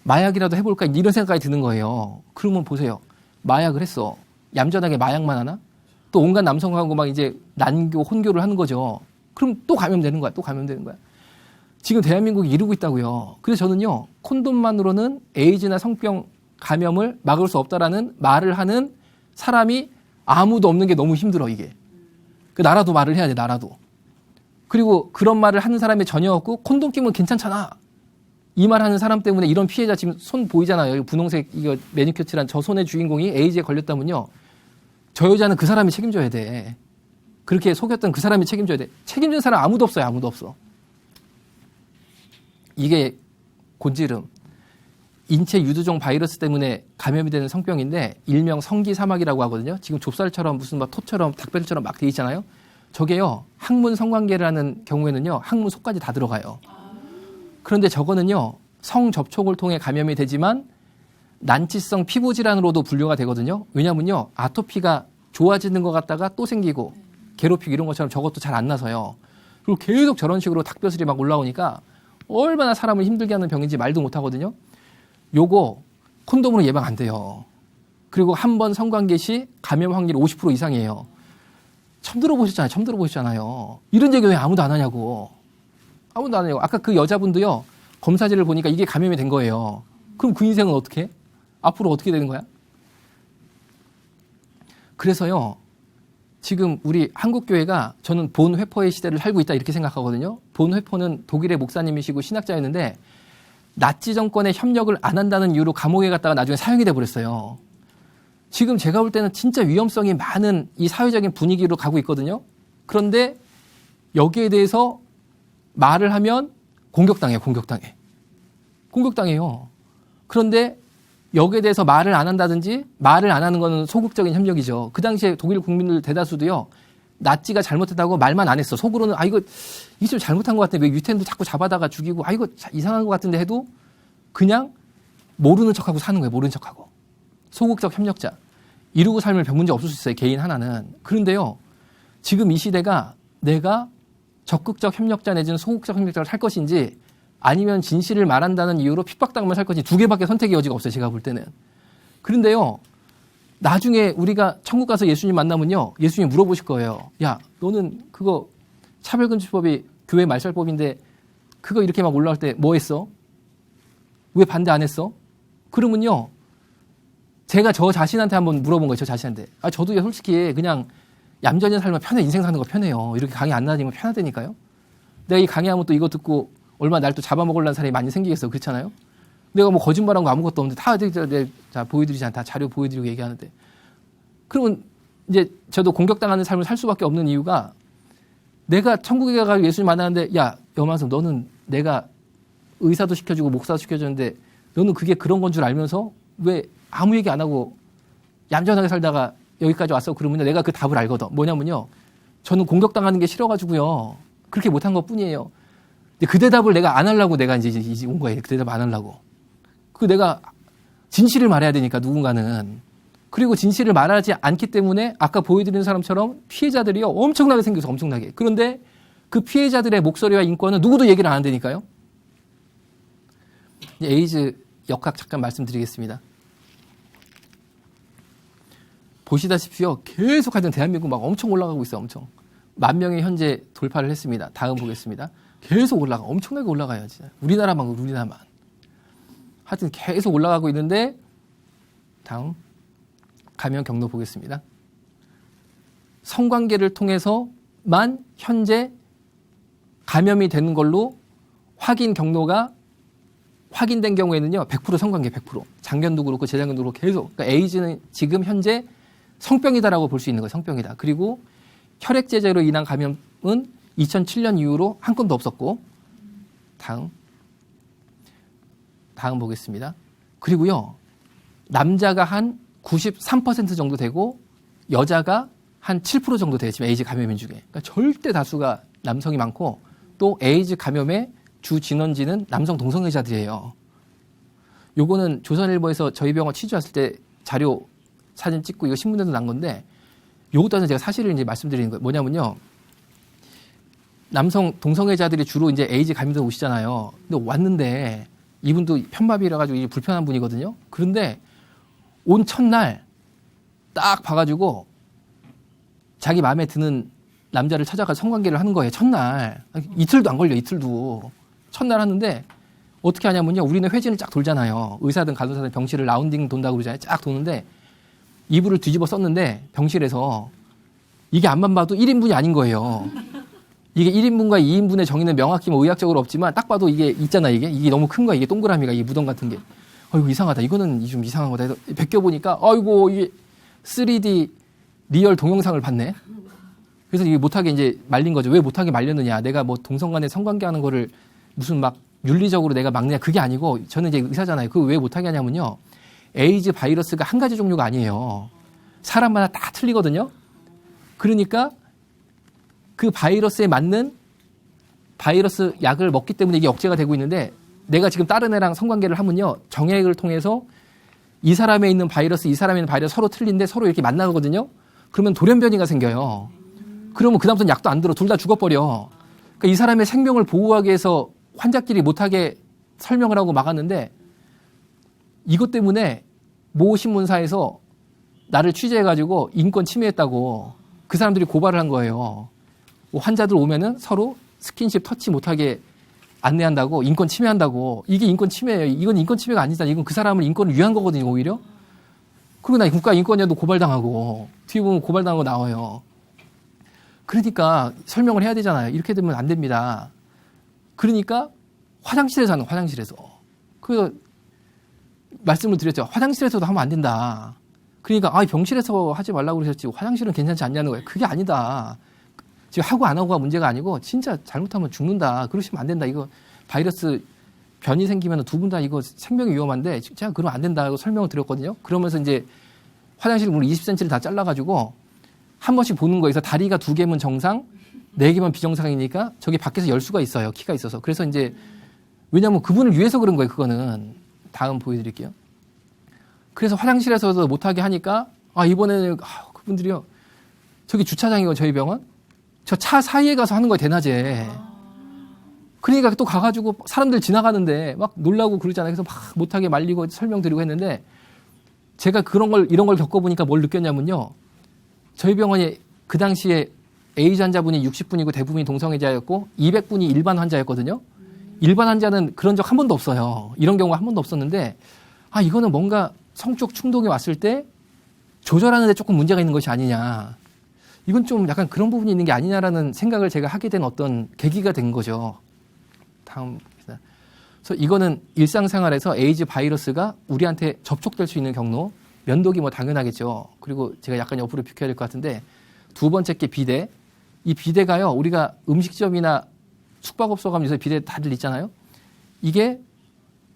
Speaker 2: 마약이라도 해볼까 이런 생각까지 드는 거예요. 그러면 보세요. 마약을 했어. 얌전하게 마약만 하나? 또 온갖 남성하고 막 이제 난교, 혼교를 하는 거죠. 그럼 또 감염되는 거야. 지금 대한민국이 이러고 있다고요. 그래서 저는요. 콘돔만으로는 에이즈나 성병 감염을 막을 수 없다라는 말을 하는 사람이 아무도 없는 게 너무 힘들어 이게. 그 나라도 말을 해야 돼. 나라도. 그리고 그런 말을 하는 사람이 전혀 없고 콘돔 끼면 괜찮잖아. 이 말하는 사람 때문에 이런 피해자 지금 손 보이잖아요. 여기 분홍색 이거 매니큐어 칠한 저 손의 주인공이 에이즈에 걸렸다면요. 저 여자는 그 사람이 책임져야 돼. 그렇게 속였던 그 사람이 책임져야 돼. 책임진 사람 아무도 없어요. 아무도 없어. 이게 곤지름. 인체 유두종 바이러스 때문에 감염이 되는 성병인데 일명 성기사막이라고 하거든요. 지금 좁쌀처럼 무슨 막 톱처럼 닭벨처럼 막 돼 있잖아요. 저게요. 항문 성관계라는 경우에는요. 항문 속까지 다 들어가요. 그런데 저거는요. 성접촉을 통해 감염이 되지만 난치성 피부 질환으로도 분류가 되거든요. 왜냐면요. 아토피가 좋아지는 것 같다가 또 생기고 괴롭히고 이런 것처럼 저것도 잘 안 나서요. 그리고 계속 저런 식으로 닭벼슬이 막 올라오니까 얼마나 사람을 힘들게 하는 병인지 말도 못 하거든요. 요거 콘돔으로 예방 안 돼요. 그리고 한 번 성관계 시 감염 확률 50% 이상이에요. 처음 들어보셨잖아요. 이런 얘기 왜 아무도 안 하냐고. 아무도 안 해요. 아까 그 여자분도요, 검사지를 보니까 이게 감염이 된 거예요. 그럼 그 인생은 어떻게 해? 앞으로 어떻게 되는 거야? 그래서요, 지금 우리 한국교회가 저는 본회퍼의 시대를 살고 있다 이렇게 생각하거든요. 본회퍼는 독일의 목사님이시고 신학자였는데 나치 정권의 협력을 안 한다는 이유로 감옥에 갔다가 나중에 사형이 돼버렸어요. 지금 제가 볼 때는 진짜 위험성이 많은 이 사회적인 분위기로 가고 있거든요. 그런데 여기에 대해서 말을 하면 공격당해요. 공격당해요. 그런데 여기에 대해서 말을 안 한다든지 말을 안 하는 거는 소극적인 협력이죠. 그 당시에 독일 국민들 대다수도요. 나치가 잘못했다고 말만 안 했어. 속으로는 이거 좀 잘못한 것 같아. 왜 유태인도 자꾸 잡아다가 죽이고 이거 이상한 것 같은데 해도 그냥 모르는 척하고 사는 거예요. 모르는 척하고. 소극적 협력자. 이루고 살면 별 문제 없을 수 있어요. 개인 하나는. 그런데요. 지금 이 시대가 내가 적극적 협력자 내지는 소극적 협력자를 살 것인지 아니면 진실을 말한다는 이유로 핍박당만 살 것인지 두 개밖에 선택의 여지가 없어요. 제가 볼 때는. 그런데요. 나중에 우리가 천국 가서 예수님 만나면요. 예수님 물어보실 거예요. 야, 너는 그거 차별금지법이 교회 말살법인데 그거 이렇게 막 올라올 때 뭐 했어? 왜 반대 안 했어? 그러면요. 제가 저 자신한테 한번 물어본 거예요. 저 자신한테. 저도 솔직히 그냥 얌전히 살면 편해. 인생 사는 거 편해요. 이렇게 강의 안 나다니면 편하다니까요. 내가 이 강의하면 또 이거 듣고 얼마나 날 또 잡아먹으려는 사람이 많이 생기겠어. 그렇잖아요. 내가 뭐 거짓말한 거 아무것도 없는데 다 보여드리지 않다. 자료 보여드리고 얘기하는데. 그러면 이제 저도 공격당하는 삶을 살 수밖에 없는 이유가 내가 천국에 가서 예수님 만나는데 야, 여만성 너는 내가 의사도 시켜주고 목사도 시켜줬는데 너는 그게 그런 건 줄 알면서 왜 아무 얘기 안 하고 얌전하게 살다가 여기까지 왔어? 그러면 내가 그 답을 알거든. 뭐냐면요. 저는 공격당하는 게 싫어가지고요. 그렇게 못한 것 뿐이에요. 근데 그 대답을 내가 안 하려고 내가 이제 온 거예요. 그 대답 안 하려고. 내가 진실을 말해야 되니까 누군가는. 그리고 진실을 말하지 않기 때문에 아까 보여드리는 사람처럼 피해자들이요. 엄청나게 생겨서 엄청나게. 그런데 그 피해자들의 목소리와 인권은 누구도 얘기를 안 한다니까요. 에이즈 역학 잠깐 말씀드리겠습니다. 보시다시피요. 계속 하여튼 대한민국 막 엄청 올라가고 있어요. 엄청. 10,000명이 현재 돌파를 했습니다. 다음 보겠습니다. 계속 엄청나게 올라가요. 진짜. 우리나라만. 하여튼 계속 올라가고 있는데 다음 감염 경로 보겠습니다. 성관계를 통해서만 현재 감염이 되는 걸로 확인 경로가 확인된 경우에는요. 100% 성관계 100%. 작년도 그렇고 재작년도 그렇고 계속. 그러니까 에이즈는 지금 현재 성병이다라고 볼 수 있는 거예요. 성병이다. 그리고 혈액제제로 인한 감염은 2007년 이후로 한 건도 없었고 다음 보겠습니다. 그리고요. 남자가 한 93% 정도 되고 여자가 한 7% 정도 돼요. 지금 에이즈 감염인 중에. 그러니까 절대 다수가 남성이 많고 또 에이즈 감염의 주 진원지는 남성 동성애자들이에요. 요거는 조선일보에서 저희 병원 취재 왔을 때 자료 사진 찍고 이거 신문에도 난 건데 요것도 제가 사실을 이제 말씀드리는 거예요. 뭐냐면요. 남성 동성애자들이 주로 이제 에이즈 감염자 오시잖아요. 근데 왔는데 이분도 편마비라 가지고 불편한 분이거든요. 그런데 온 첫날 딱 봐가지고 자기 마음에 드는 남자를 찾아가서 성관계를 하는 거예요. 첫날. 이틀도 안 걸려. 이틀도. 첫날 하는데 어떻게 하냐면요. 우리는 회진을 쫙 돌잖아요. 의사든 간호사든 병실을 라운딩 돈다고 그러잖아요. 쫙 도는데 이불을 뒤집어 썼는데 병실에서 이게 앞만 봐도 1인분이 아닌 거예요. 이게 1인분과 2인분의 정의는 명확히 뭐 의학적으로 없지만 딱 봐도 이게 있잖아. 이게 너무 큰 거야. 이게 동그라미가 이게 무덤 같은 게. 아이고 이상하다. 이거는 좀 이상한 거다. 해서 벗겨보니까 아이고 이게 3D 리얼 동영상을 봤네. 그래서 이게 못하게 이제 말린 거죠. 왜 못하게 말렸느냐. 내가 뭐 동성 간에 성관계하는 거를 무슨 막 윤리적으로 내가 막느냐. 그게 아니고 저는 이제 의사잖아요. 그거 왜 못하게 하냐면요. 에이즈 바이러스가 한 가지 종류가 아니에요. 사람마다 다 틀리거든요. 그러니까 그 바이러스에 맞는 바이러스 약을 먹기 때문에 이게 억제가 되고 있는데 내가 지금 다른 애랑 성관계를 하면요. 정액을 통해서 이 사람에 있는 바이러스, 이 사람에 있는 바이러스 서로 틀린데 서로 이렇게 만나거든요. 그러면 돌연변이가 생겨요. 그러면 그다음부터는 약도 안 들어. 둘 다 죽어버려. 그러니까 이 사람의 생명을 보호하기 위해서 환자끼리 못하게 설명을 하고 막았는데 이것 때문에 모 신문사에서 나를 취재해가지고 인권 침해했다고 그 사람들이 고발을 한 거예요. 환자들 오면은 서로 스킨십 터치 못하게 안내한다고, 인권 침해한다고. 이게 인권 침해예요. 이건 인권 침해가 아니다. 이건 그 사람을 인권을 위한 거거든요, 오히려. 그리고 나 국가인권위에도 고발당하고, 뒤에 보면 고발당하고 나와요. 그러니까 설명을 해야 되잖아요. 이렇게 되면 안 됩니다. 그러니까 화장실에서 하는 화장실에서. 그래서 말씀을 드렸죠. 화장실에서도 하면 안 된다. 그러니까 병실에서 하지 말라고 그러셨지 화장실은 괜찮지 않냐는 거예요. 그게 아니다. 지금 하고 안 하고가 문제가 아니고 진짜 잘못하면 죽는다. 그러시면 안 된다. 이거 바이러스 변이 생기면 두 분 다 이거 생명이 위험한데 제가 그러면 안 된다고 설명을 드렸거든요. 그러면서 이제 화장실 문을 20cm를 다 잘라가지고 한 번씩 보는 거에서 다리가 2개면 정상, 4개면 비정상이니까 저기 밖에서 열 수가 있어요. 키가 있어서. 그래서 이제 왜냐하면 그분을 위해서 그런 거예요. 그거는. 다음 보여드릴게요. 그래서 화장실에서도 못하게 하니까 이번에는 그분들이요. 저기 주차장이고 저희 병원. 저 차 사이에 가서 하는 거예요. 대낮에. 그러니까 또 가가지고 사람들 지나가는데 막 놀라고 그러잖아요. 그래서 막 못하게 말리고 설명드리고 했는데 제가 이런 걸 겪어보니까 뭘 느꼈냐면요. 저희 병원이 그 당시에 에이즈 환자분이 60분이고 대부분이 동성애자였고 200분이 일반 환자였거든요. 일반 환자는 그런 적 한 번도 없어요. 이런 경우가 한 번도 없었는데 이거는 뭔가 성적 충동이 왔을 때 조절하는 데 조금 문제가 있는 것이 아니냐. 이건 좀 약간 그런 부분이 있는 게 아니냐라는 생각을 제가 하게 된 어떤 계기가 된 거죠. 다음. 그래서 이거는 일상생활에서 에이즈 바이러스가 우리한테 접촉될 수 있는 경로. 면도기 뭐 당연하겠죠. 그리고 제가 약간 옆으로 비켜야 될 것 같은데 두 번째 게 비데. 이 비데가요. 우리가 음식점이나 숙박업소 가면 요새 비데 다들 있잖아요. 이게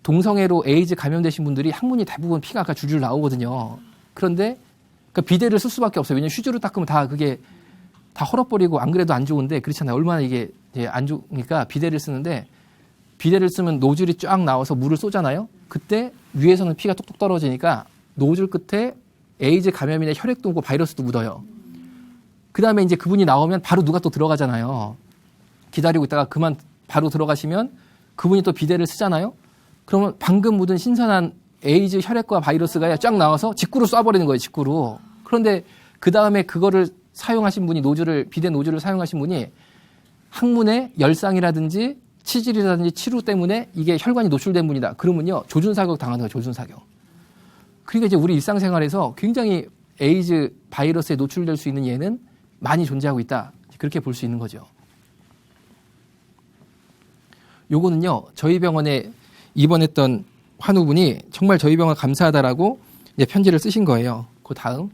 Speaker 2: 동성애로 에이즈 감염되신 분들이 항문이 대부분 피가 아까 줄줄 나오거든요. 그런데 그러니까 비데를 쓸 수밖에 없어요. 왜냐면 휴지로 닦으면 다 그게 다 헐어버리고 안 그래도 안 좋은데 그렇잖아요. 얼마나 이게 안 좋으니까 비데를 쓰는데 비데를 쓰면 노즐이 쫙 나와서 물을 쏘잖아요. 그때 위에서는 피가 뚝뚝 떨어지니까 노즐 끝에 에이즈 감염이나 혈액도 오고 바이러스도 묻어요. 그 다음에 이제 그분이 나오면 바로 누가 또 들어가잖아요. 기다리고 있다가 그만 바로 들어가시면 그분이 또 비데를 쓰잖아요. 그러면 방금 묻은 신선한 에이즈 혈액과 바이러스가 쫙 나와서 직구로 쏴버리는 거예요. 직구로. 그런데 그 다음에 그거를 사용하신 분이 비데 노즐을 사용하신 분이 항문에 열상이라든지 치질이라든지 치루 때문에 이게 혈관이 노출된 분이다. 그러면요. 조준사격 당하는 거예요. 조준사격. 그러니까 이제 우리 일상생활에서 굉장히 에이즈 바이러스에 노출될 수 있는 예는 많이 존재하고 있다. 그렇게 볼 수 있는 거죠. 요거는요. 저희 병원에 입원했던 환우분이 정말 저희 병원 감사하다라고 이제 편지를 쓰신 거예요. 그 다음.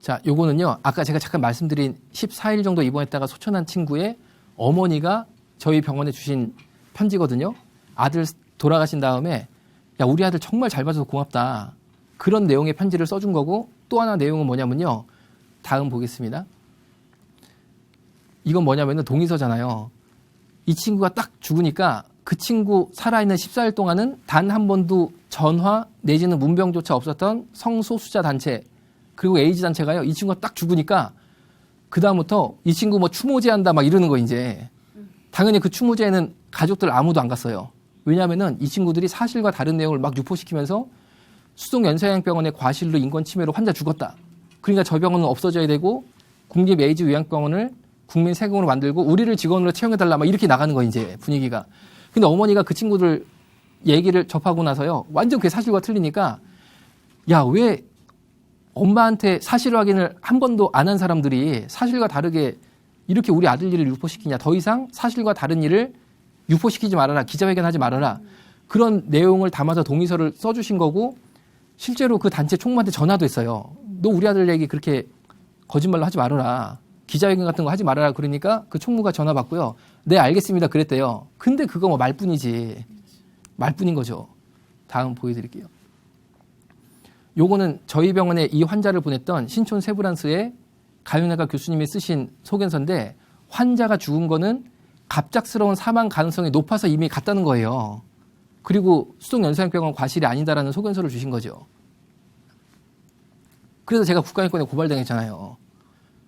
Speaker 2: 자, 요거는요. 아까 제가 잠깐 말씀드린 14일 정도 입원했다가 소천한 친구의 어머니가 저희 병원에 주신 편지거든요. 아들 돌아가신 다음에 야, 우리 아들 정말 잘 봐줘서 고맙다. 그런 내용의 편지를 써준 거고 또 하나 내용은 뭐냐면요. 다음 보겠습니다. 이건 뭐냐면은 동의서잖아요. 이 친구가 딱 죽으니까 그 친구 살아있는 14일 동안은 단 한 번도 전화 내지는 문병조차 없었던 성소수자 단체 그리고 에이즈 단체가요. 이 친구가 딱 죽으니까 그 다음부터 이 친구 뭐 추모제한다 막 이러는 거 이제. 당연히 그 추모제에는 가족들 아무도 안 갔어요. 왜냐하면은 이 친구들이 사실과 다른 내용을 막 유포시키면서 수동연사요양병원의 과실로 인권침해로 환자 죽었다. 그러니까 저 병원은 없어져야 되고 국립 에이즈 요양병원을 국민 세금으로 만들고 우리를 직원으로 채용해달라 막 이렇게 나가는 거 이제 분위기가. 근데 어머니가 그 친구들 얘기를 접하고 나서요. 완전 그게 사실과 틀리니까 야, 왜 엄마한테 사실 확인을 한 번도 안 한 사람들이 사실과 다르게 이렇게 우리 아들 일을 유포시키냐. 더 이상 사실과 다른 일을 유포시키지 말아라. 기자회견하지 말아라. 그런 내용을 담아서 동의서를 써주신 거고 실제로 그 단체 총무한테 전화도 했어요. 너 우리 아들 얘기 그렇게 거짓말로 하지 말아라. 기자회견 같은 거 하지 말아라. 그러니까 그 총무가 전화 받고요. 네, 알겠습니다. 그랬대요. 근데 그거 뭐 말뿐이지. 말뿐인 거죠. 다음 보여드릴게요. 요거는 저희 병원에 이 환자를 보냈던 신촌 세브란스의 가요내과 교수님이 쓰신 소견서인데 환자가 죽은 거는 갑작스러운 사망 가능성이 높아서 이미 갔다는 거예요. 그리고 수동연사용병원 과실이 아니다라는 소견서를 주신 거죠. 그래서 제가 국가인권에 고발당했잖아요.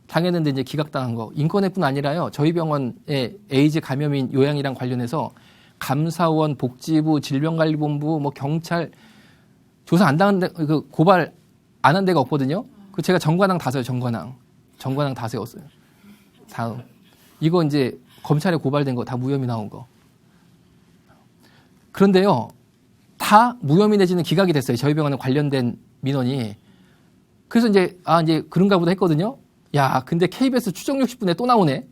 Speaker 2: 당했는데 이제 기각당한 거. 인권회뿐 아니라요. 저희 병원의 에이즈 감염인 요양이랑 관련해서 감사원, 복지부, 질병관리본부, 뭐 경찰 조사 안 당한 데, 고발 안 한 데가 없거든요. 그 제가 정관왕 다 세요, 정관왕 다 세웠어요. 다음. 이거 이제 검찰에 고발된 거 다 무혐의 나온 거. 그런데요, 다 무혐의 내지는 기각이 됐어요. 저희 병원에 관련된 민원이. 그래서 이제, 이제 그런가 보다 했거든요. 야, 근데 KBS 추정 60분에 또 나오네.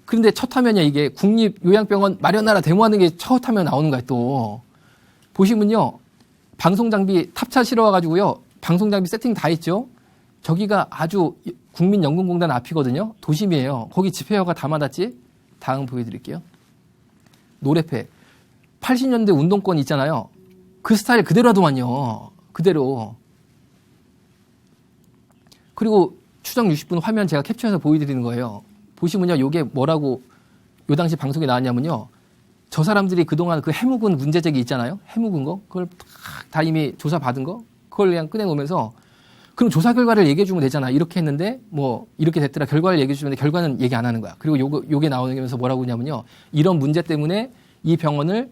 Speaker 2: 그런데 첫 화면이야, 이게. 국립요양병원 마련하라 데모하는 게 첫 화면 나오는 거야, 또. 보시면요, 방송장비 탑차 실어와가지고요, 방송장비 세팅 다 했죠? 저기가 아주 국민연금공단 앞이거든요. 도심이에요. 거기 집회화가 다 맞았지? 다음 보여드릴게요. 노래패. 80년대 운동권 있잖아요. 그 스타일 그대로 하더만요. 그대로. 그리고 추정 60분 화면 제가 캡처해서 보여드리는 거예요. 보시면요, 요게 뭐라고 요 당시 방송에 나왔냐면요. 저 사람들이 그동안 그 해묵은 문제제기 있잖아요. 해묵은 거. 그걸 다 이미 조사받은 거. 그걸 그냥 꺼내놓으면서 그럼 조사 결과를 얘기해 주면 되잖아. 이렇게 했는데 뭐 이렇게 됐더라. 결과를 얘기해 주면 결과는 얘기 안 하는 거야. 그리고 요게 나오면서 뭐라고 하냐면요. 이런 문제 때문에 이 병원을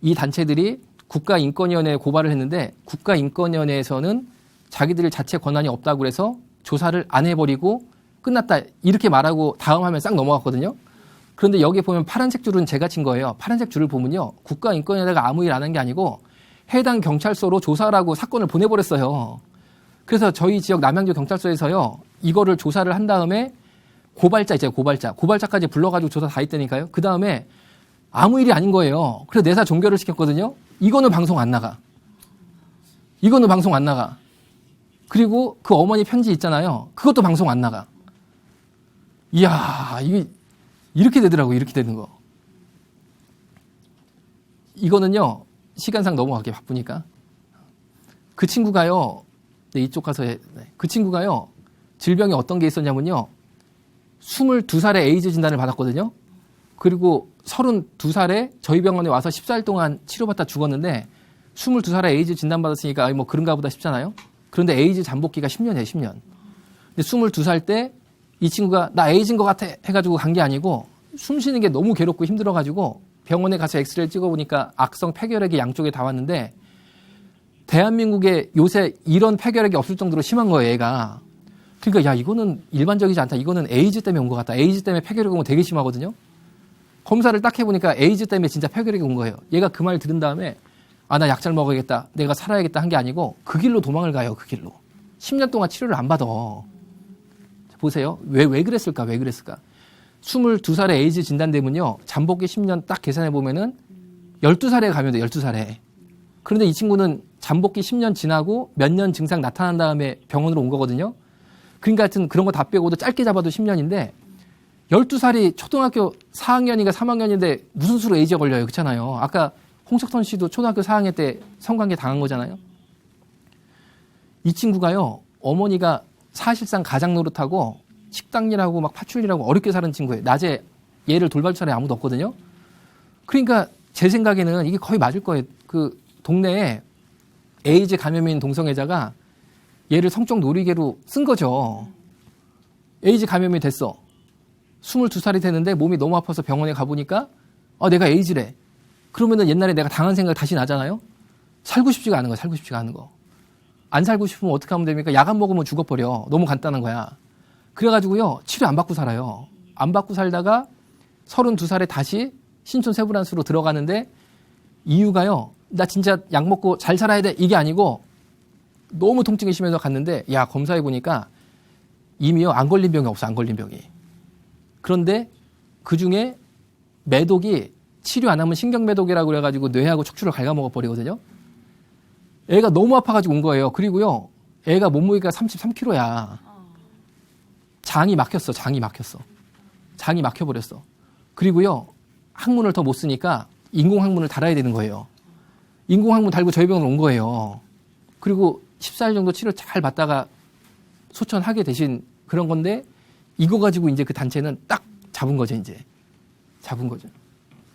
Speaker 2: 이 단체들이 국가인권위원회에 고발을 했는데 국가인권위원회에서는 자기들 자체 권한이 없다고 그래서 조사를 안 해버리고 끝났다. 이렇게 말하고 다음 화면 싹 넘어갔거든요. 그런데 여기 보면 파란색 줄은 제가 친 거예요. 파란색 줄을 보면요. 국가인권위원회가 아무 일 안 한 게 아니고 해당 경찰서로 조사라고 사건을 보내버렸어요. 그래서 저희 지역 남양주 경찰서에서요. 이거를 조사를 한 다음에 고발자 있잖아요. 고발자까지 불러가지고 조사 다 했다니까요. 그 다음에 아무 일이 아닌 거예요. 그래서 내사 종결을 시켰거든요. 이거는 방송 안 나가. 그리고 그 어머니 편지 있잖아요. 그것도 방송 안 나가. 이야, 이게 이렇게 되더라고요. 이렇게 되는 거. 이거는요. 시간상 넘어가기 바쁘니까. 그 친구가요. 네, 이쪽 가서 그 친구가요. 질병이 어떤 게 있었냐면요. 22살에 에이즈 진단을 받았거든요. 그리고 32살에 저희 병원에 와서 14일 동안 치료받다 죽었는데 22살에 에이즈 진단받았으니까 뭐 그런가 보다 싶잖아요. 그런데 에이즈 잠복기가 10년이에요. 10년. 근데 22살 때 이 친구가 나 에이즈인 것 같아 해가지고 간 게 아니고 숨 쉬는 게 너무 괴롭고 힘들어가지고 병원에 가서 엑스레이를 찍어보니까 악성 폐결핵이 양쪽에 다 왔는데 대한민국에 요새 이런 폐결핵이 없을 정도로 심한 거예요, 얘가. 그러니까 야, 이거는 일반적이지 않다. 이거는 에이즈 때문에 온 것 같다. 에이즈 때문에 폐결핵이 오면 되게 심하거든요. 검사를 딱 해보니까 에이즈 때문에 진짜 폐결핵이 온 거예요. 얘가 그 말 들은 다음에 나 약 잘 먹어야겠다. 내가 살아야겠다 한 게 아니고 그 길로 도망을 가요. 그 길로. 10년 동안 치료를 안 받아. 보세요. 왜 그랬을까? 22살에 에이즈 진단되면요. 잠복기 10년 딱 계산해 보면은 12살에 가면 돼. 12살에. 그런데 이 친구는 잠복기 10년 지나고 몇 년 증상 나타난 다음에 병원으로 온 거거든요. 그러니까 하여튼 그런 거 다 빼고도 짧게 잡아도 10년인데 12살이 초등학교 4학년인가 3학년인데 무슨 수로 에이즈에 걸려요. 그렇잖아요. 아까 홍석천 씨도 초등학교 4학년 때 성관계 당한 거잖아요. 이 친구가요. 어머니가 사실상 가장 노릇하고 식당일하고 막 파출일하고 어렵게 사는 친구예요. 낮에 얘를 돌봐줄 사람이 아무도 없거든요. 그러니까 제 생각에는 이게 거의 맞을 거예요. 그 동네에 에이즈 감염인 동성애자가 얘를 성적 놀이개로 쓴 거죠. 에이즈 감염이 됐어. 22살이 되는데 몸이 너무 아파서 병원에 가보니까 내가 에이즈래. 그러면은 옛날에 내가 당한 생각 다시 나잖아요. 살고 싶지가 않은 거야. 안 살고 싶으면 어떻게 하면 됩니까? 약 안 먹으면 죽어버려. 너무 간단한 거야. 그래가지고요. 치료 안 받고 살아요. 안 받고 살다가 32살에 다시 신촌 세브란스로 들어가는데 이유가요. 나 진짜 약 먹고 잘 살아야 돼. 이게 아니고 너무 통증이 심해서 갔는데 검사해보니까 이미요. 안 걸린 병이 없어. 안 걸린 병이. 그런데 그중에 매독이 치료 안 하면 신경매독이라고 그래가지고 뇌하고 척추를 갉아먹어 버리거든요. 애가 너무 아파가지고 온 거예요. 그리고요, 애가 몸무게가 33kg야. 장이 막혔어. 장이 막혀버렸어. 그리고요, 항문을 더 못 쓰니까 인공항문을 달아야 되는 거예요. 인공항문 달고 저희 병원에 온 거예요. 그리고 14일 정도 치료 잘 받다가 소천하게 되신 그런 건데, 이거 가지고 이제 그 단체는 딱 잡은 거죠, 이제.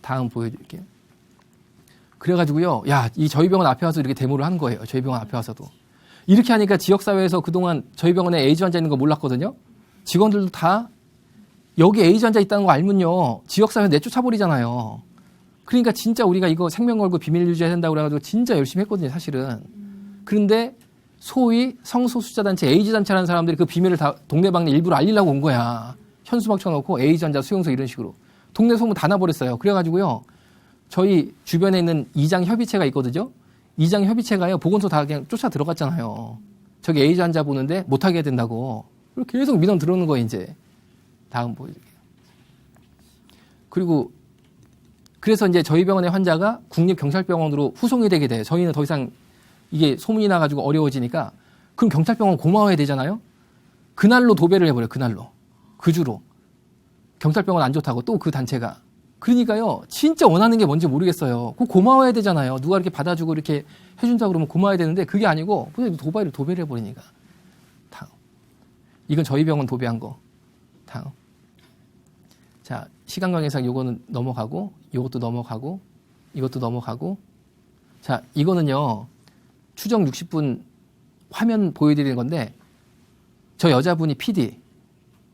Speaker 2: 다음 보여드릴게요. 그래가지고요, 이 저희 병원 앞에 와서 이렇게 데모를 하는 거예요. 저희 병원 앞에 와서도. 이렇게 하니까 지역사회에서 그동안 저희 병원에 에이즈 환자 있는 거 몰랐거든요. 직원들도 다 여기 에이즈 환자 있다는 거 알면요. 지역사회 내쫓아버리잖아요. 그러니까 진짜 우리가 이거 생명 걸고 비밀 유지해야 된다고 그래가지고 진짜 열심히 했거든요, 사실은. 그런데 소위 성소수자 단체, 에이즈 단체라는 사람들이 그 비밀을 다 동네방네 일부러 알리려고 온 거야. 현수막 쳐놓고 에이즈 환자 수용소 이런 식으로. 동네 소문 다 나버렸어요. 그래가지고요. 저희 주변에 있는 이장 협의체가 있거든요. 이장 협의체가요. 보건소 다 그냥 쫓아 들어갔잖아요. 저기 에이즈 환자 보는데 못하게 해야 된다고. 그리고 계속 민원 들어오는 거예요, 이제. 다음 보여드릴게요. 그리고 그래서 이제 저희 병원의 환자가 국립경찰병원으로 후송이 되게 돼요. 저희는 더 이상 이게 소문이 나가지고 어려워지니까 그럼 경찰병원 고마워야 되잖아요. 그날로 도배를 해버려요. 그날로. 그 주로. 경찰병원 안 좋다고 또 그 단체가. 그러니까요. 진짜 원하는 게 뭔지 모르겠어요. 그거 고마워야 되잖아요. 누가 이렇게 받아주고 이렇게 해준다 그러면 고마워야 되는데 그게 아니고 그냥 도배를 해버리니까. 다음. 이건 저희 병원 도배한 거. 다음. 자, 시간 관계상 요거는 넘어가고 요것도 넘어가고 이것도 넘어가고 자, 이거는요. 추정 60분 화면 보여드리는 건데 저 여자분이 PD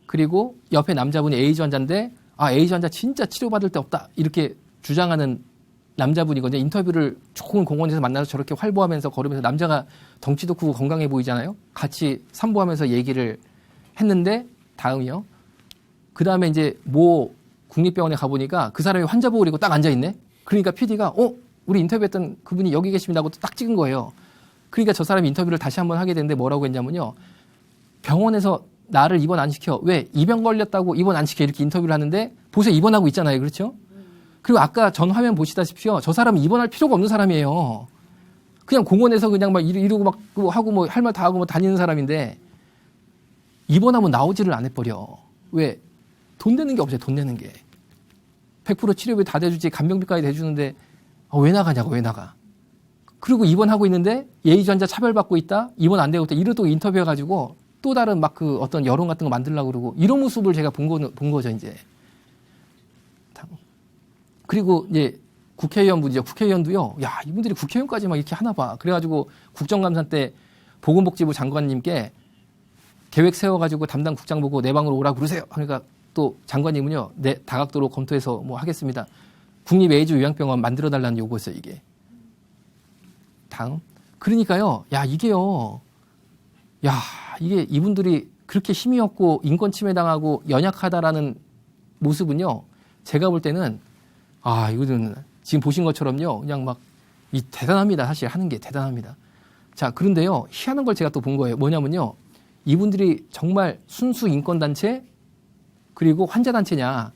Speaker 2: 그리고 옆에 남자분이 에이즈 환자인데 아 에이즈 환자 진짜 치료받을 데 없다 이렇게 주장하는 남자분이거든요. 인터뷰를 좋은 공원에서 만나서 저렇게 활보하면서 걸으면서 남자가 덩치도 크고 건강해 보이잖아요. 같이 산보하면서 얘기를 했는데 다음이요. 그 다음에 이제 모 국립병원에 가보니까 그 사람이 환자복을 입고 딱 앉아있네. 그러니까 PD가 우리 인터뷰했던 그분이 여기 계십니다 하고 딱 찍은 거예요. 그러니까 저 사람이 인터뷰를 다시 한번 하게 됐는데 뭐라고 했냐면요. 병원에서 나를 입원 안 시켜. 왜? 입원 걸렸다고 입원 안 시켜. 이렇게 인터뷰를 하는데 보세요. 입원하고 있잖아요. 그렇죠? 그리고 아까 전 화면 보시다시피요. 저 사람은 입원할 필요가 없는 사람이에요. 그냥 공원에서 그냥 막 이러고 막 하고 뭐 할 말 다 하고 뭐 다니는 사람인데 입원하면 나오지를 안 해버려. 왜? 돈 내는 게 없어요. 돈 내는 게. 100% 치료비 다 대주지 간병비까지 대주는데 왜 나가냐고 왜 나가. 그리고 입원하고 있는데 에이즈 환자 차별받고 있다. 입원 안 되고 있다. 이러고 인터뷰해가지고 또 다른 막 그 어떤 여론 같은 거 만들려고 그러고 이런 모습을 제가 본 거죠 이제. 그리고 이제 국회의원분이죠. 국회의원도요. 야 이분들이 국회의원까지 막 이렇게 하나 봐. 그래가지고 국정감사 때 보건복지부 장관님께 계획 세워가지고 담당 국장 보고 내 방으로 오라고 그러세요. 그러니까 또 장관님은요. 네, 다각도로 검토해서 뭐 하겠습니다. 국립 에이즈 요양병원 만들어달라는 요구였어요. 이게. 다음. 그러니까요. 야 이게요. 야 이게 이분들이 그렇게 힘이 없고 인권 침해당하고 연약하다라는 모습은요. 제가 볼 때는 이거는 지금 보신 것처럼요. 그냥 막 대단합니다. 사실 하는 게 대단합니다. 자 그런데요. 희한한 걸 제가 또 본 거예요. 뭐냐면요. 이분들이 정말 순수 인권단체 그리고 환자단체냐.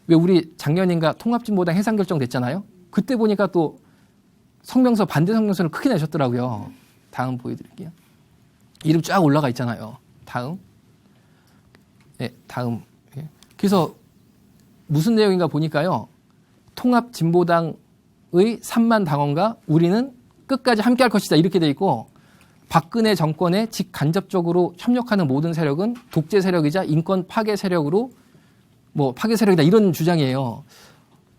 Speaker 2: 왜 우리 작년인가 통합진보당 해산 결정됐잖아요. 그때 보니까 또 성명서 반대 성명서를 크게 내셨더라고요. 다음 보여드릴게요. 이름 쫙 올라가 있잖아요. 다음. 네, 다음. 그래서 무슨 내용인가 보니까요. 통합진보당의 3만 당원과 우리는 끝까지 함께할 것이다. 이렇게 돼 있고 박근혜 정권에 직간접적으로 협력하는 모든 세력은 독재 세력이자 인권 파괴 세력으로 뭐 파괴 세력이다. 이런 주장이에요.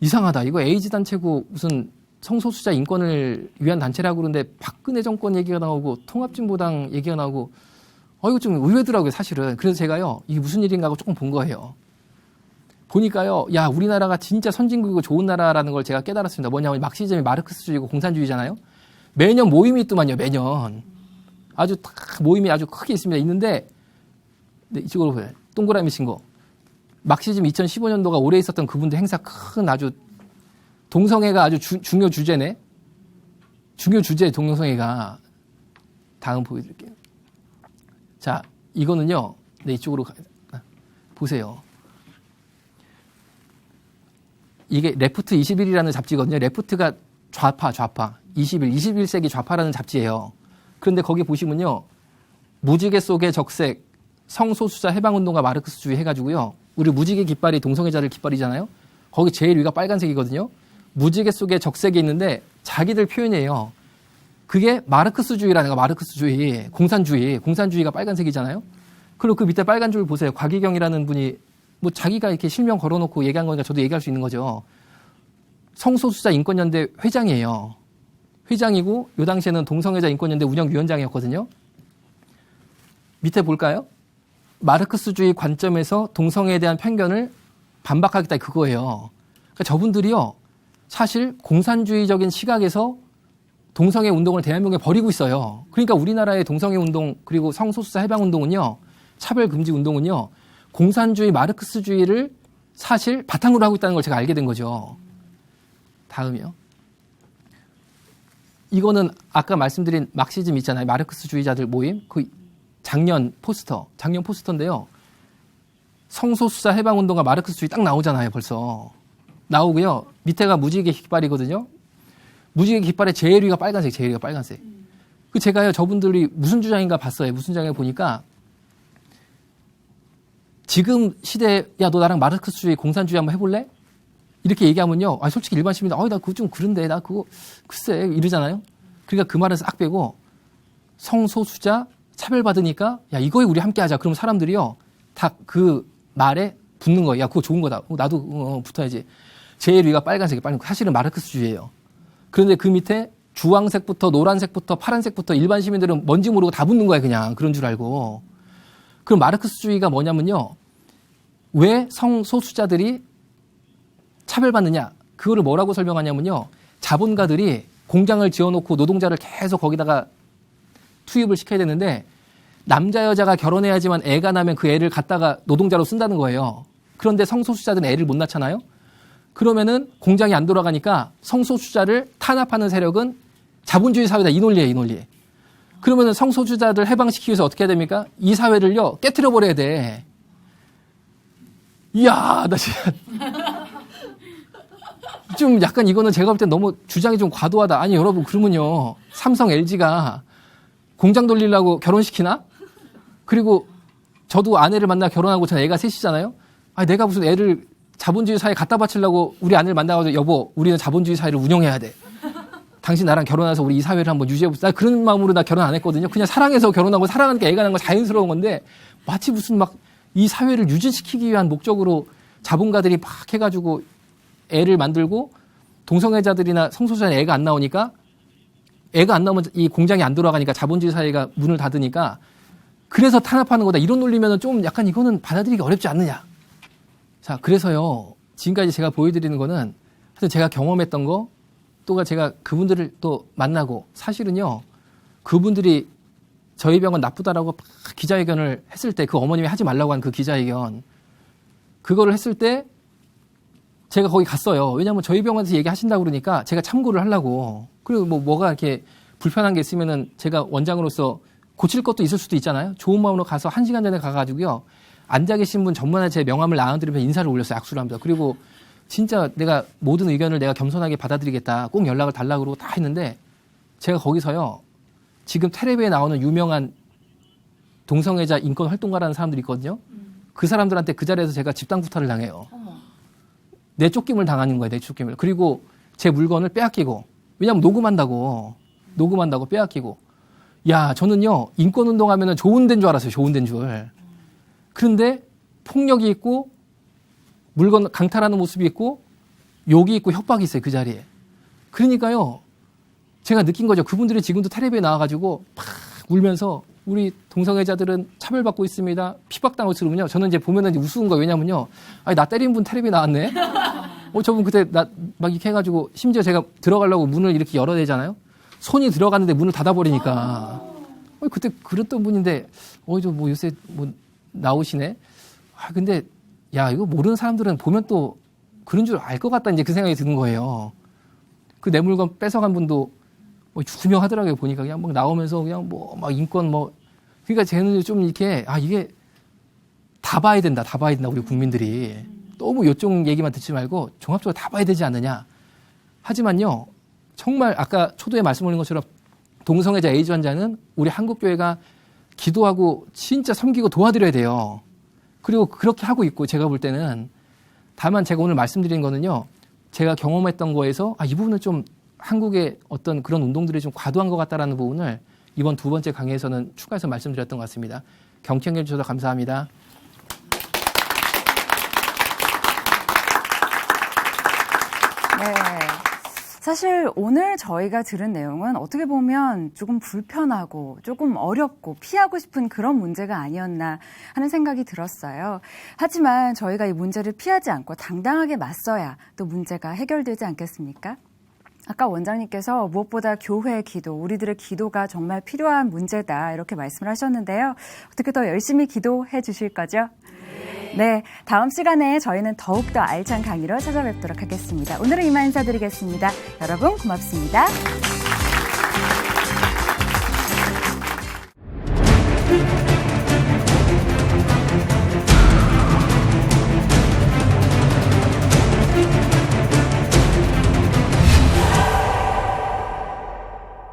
Speaker 2: 이상하다. 이거 에이즈 단체고 무슨 성소수자 인권을 위한 단체라고 그러는데 박근혜 정권 얘기가 나오고 통합진보당 얘기가 나오고 이거 좀 의외더라고요 사실은. 그래서 제가요 이게 무슨 일인가 하고 조금 본 거예요. 보니까요 야 우리나라가 진짜 선진국이고 좋은 나라라는 걸 제가 깨달았습니다. 뭐냐면 막시즘이 마르크스주의고 공산주의잖아요. 매년 모임이 있더만요. 매년 아주 딱 모임이 아주 크게 있는데 네, 이쪽으로 보여요. 동그라미 친 거. 막시즘 2015년도가 올해 있었던 그분들 행사 큰 아주 동성애가 아주 중요 주제네. 중요 주제 동성애가. 다음 보여드릴게요. 자, 이거는요. 네, 이쪽으로 보세요. 이게 레프트 21이라는 잡지거든요. 레프트가 좌파. 21세기 좌파라는 잡지예요. 그런데 거기 보시면요. 무지개 속의 적색, 성소수자 해방운동가 마르크스주의 해가지고요. 우리 무지개 깃발이 동성애자들 깃발이잖아요. 거기 제일 위가 빨간색이거든요. 무지개 속에 적색이 있는데 자기들 표현이에요. 그게 마르크스주의라는 거. 마르크스주의, 공산주의가 빨간색이잖아요. 그리고 그 밑에 빨간 줄 보세요. 곽희경이라는 분이 뭐 자기가 이렇게 실명 걸어놓고 얘기한 거니까 저도 얘기할 수 있는 거죠. 성소수자 인권연대 회장이에요. 회장이고 요 당시에는 동성애자 인권연대 운영위원장이었거든요. 밑에 볼까요? 마르크스주의 관점에서 동성애에 대한 편견을 반박하겠다 그거예요. 그러니까 저분들이요. 사실 공산주의적인 시각에서 동성애 운동을 대한민국에 벌이고 있어요. 그러니까 우리나라의 동성애 운동 그리고 성소수자 해방 운동은요. 차별 금지 운동은요. 공산주의 마르크스주의를 사실 바탕으로 하고 있다는 걸 제가 알게 된 거죠. 다음이요. 이거는 아까 말씀드린 막시즘 있잖아요. 마르크스주의자들 모임. 그 작년 포스터인데요. 성소수자 해방운동과 마르크스주의 딱 나오잖아요. 벌써. 나오고요. 밑에가 무지개 깃발이거든요. 무지개 깃발에 제일위가 빨간색. 그 제가요. 저분들이 무슨 주장인가 봤어요. 무슨 주장인가 보니까 지금 시대에 야, 너 나랑 마르크스주의 공산주의 한번 해볼래? 이렇게 얘기하면요. 아, 솔직히 일반 시민들 나 그거 좀 그런데 나 그거 글쎄 이러잖아요. 그러니까 그 말을 싹 빼고 성소수자 차별받으니까 야, 이거에 우리 함께 하자. 그럼 사람들이요. 다 그 말에 붙는 거예요. 야, 그거 좋은 거다. 나도 붙어야지. 제일 위가 빨간색이 사실은 마르크스주의예요. 그런데 그 밑에 주황색부터 노란색부터 파란색부터 일반 시민들은 뭔지 모르고 다 붙는 거예요. 그냥 그런 줄 알고. 그럼 마르크스주의가 뭐냐면요. 왜 성소수자들이 차별받느냐? 그거를 뭐라고 설명하냐면요. 자본가들이 공장을 지어놓고 노동자를 계속 거기다가 투입을 시켜야 되는데 남자 여자가 결혼해야지만 애가 나면 그 애를 갖다가 노동자로 쓴다는 거예요. 그런데 성소수자들은 애를 못 낳잖아요. 그러면은 공장이 안 돌아가니까 성소수자를 탄압하는 세력은 자본주의 사회다. 이 논리에. 그러면은 성소수자들 해방시키기 위해서 어떻게 해야 됩니까? 이 사회를요 깨트려 버려야 돼. 이야, 나 진짜 좀 약간 이거는 제가 볼 땐 너무 주장이 좀 과도하다. 아니 여러분 그러면요 삼성 LG가 공장 돌리려고 결혼시키나? 그리고 저도 아내를 만나 결혼하고 전 애가 셋이잖아요. 아니 내가 무슨 애를 자본주의 사회에 갖다 바치려고 우리 아내를 만나가지고 여보 우리는 자본주의 사회를 운영해야 돼. 당신 나랑 결혼해서 우리 이 사회를 한번 유지해보자. 나 그런 마음으로 나 결혼 안 했거든요. 그냥 사랑해서 결혼하고 사랑하니까 애가 난 거 자연스러운 건데 마치 무슨 막 이 사회를 유지시키기 위한 목적으로 자본가들이 막 해가지고 애를 만들고 동성애자들이나 성소수자는 애가 안 나오니까 애가 안 나오면 이 공장이 안 돌아가니까 자본주의 사회가 문을 닫으니까 그래서 탄압하는 거다. 이런 논리면은 좀 약간 이거는 받아들이기 어렵지 않느냐. 자, 그래서요. 지금까지 제가 보여드리는 거는 하여튼 제가 경험했던 거 또가 제가 그분들을 또 만나고 사실은요. 그분들이 저희 병원 나쁘다라고 기자회견을 했을 때 그 어머님이 하지 말라고 한 그 기자회견 그거를 했을 때 제가 거기 갔어요. 왜냐하면 저희 병원에서 얘기하신다고 그러니까 제가 참고를 하려고. 그리고 뭐가 이렇게 불편한 게 있으면은 제가 원장으로서 고칠 것도 있을 수도 있잖아요. 좋은 마음으로 가서 1시간 전에 가가지고요. 앉아 계신 분 전문에 제 명함을 나눠드리면 인사를 올렸어요. 악수를 합니다. 그리고 진짜 내가 모든 의견을 내가 겸손하게 받아들이겠다. 꼭 연락을 달라고 그러고 다 했는데 제가 거기서요. 지금 텔레비에 나오는 유명한 동성애자 인권 활동가라는 사람들이 있거든요. 그 사람들한테 그 자리에서 제가 집단 구타를 당해요. 내쫓김을 당하는 거예요. 내쫓김을. 그리고 제 물건을 빼앗기고. 왜냐하면 녹음한다고 빼앗기고. 야, 저는요. 인권운동하면 좋은 데인 줄 알았어요. 좋은 데인 줄. 그런데 폭력이 있고 물건 강탈하는 모습이 있고 욕이 있고 협박이 있어요. 그 자리에. 그러니까요. 제가 느낀 거죠. 그분들이 지금도 텔레비에 나와가지고 막 울면서 우리 동성애자들은 차별받고 있습니다. 핍박당하고 있으면요. 저는 이제 보면은 우스운 거예요. 왜냐면요. 아니, 나 때린 분 텔레비에 나왔네? 저분 그때 막 이렇게 해가지고 심지어 제가 들어가려고 문을 이렇게 열어야 되잖아요. 손이 들어갔는데 문을 닫아버리니까. 그때 그랬던 분인데, 요새 나오시네? 근데, 야, 이거 모르는 사람들은 보면 또 그런 줄 알 것 같다. 이제 그 생각이 드는 거예요. 그 내 물건 뺏어간 분도 유명하더라고요. 보니까 그냥 막 나오면서 그냥 막 인권 그러니까 쟤는 좀 이렇게, 이게 다 봐야 된다. 우리 국민들이. 너무 요쪽 얘기만 듣지 말고 종합적으로 다 봐야 되지 않느냐. 하지만요, 정말 아까 초도에 말씀 올린 것처럼 동성애자 에이즈 환자는 우리 한국교회가 기도하고 진짜 섬기고 도와드려야 돼요. 그리고 그렇게 하고 있고 제가 볼 때는 다만 제가 오늘 말씀드린 거는요, 제가 경험했던 거에서 이 부분은 좀 한국의 어떤 그런 운동들이 좀 과도한 것 같다라는 부분을 이번 두 번째 강의에서는 추가해서 말씀드렸던 것 같습니다. 경청해 주셔서 감사합니다.
Speaker 1: 네. 사실 오늘 저희가 들은 내용은 어떻게 보면 조금 불편하고 조금 어렵고 피하고 싶은 그런 문제가 아니었나 하는 생각이 들었어요. 하지만 저희가 이 문제를 피하지 않고 당당하게 맞서야 또 문제가 해결되지 않겠습니까? 아까 원장님께서 무엇보다 교회 기도, 우리들의 기도가 정말 필요한 문제다 이렇게 말씀을 하셨는데요. 어떻게 더 열심히 기도해 주실 거죠? 네, 다음 시간에 저희는 더욱더 알찬 강의로 찾아뵙도록 하겠습니다. 오늘은 이만 인사드리겠습니다. 여러분 고맙습니다.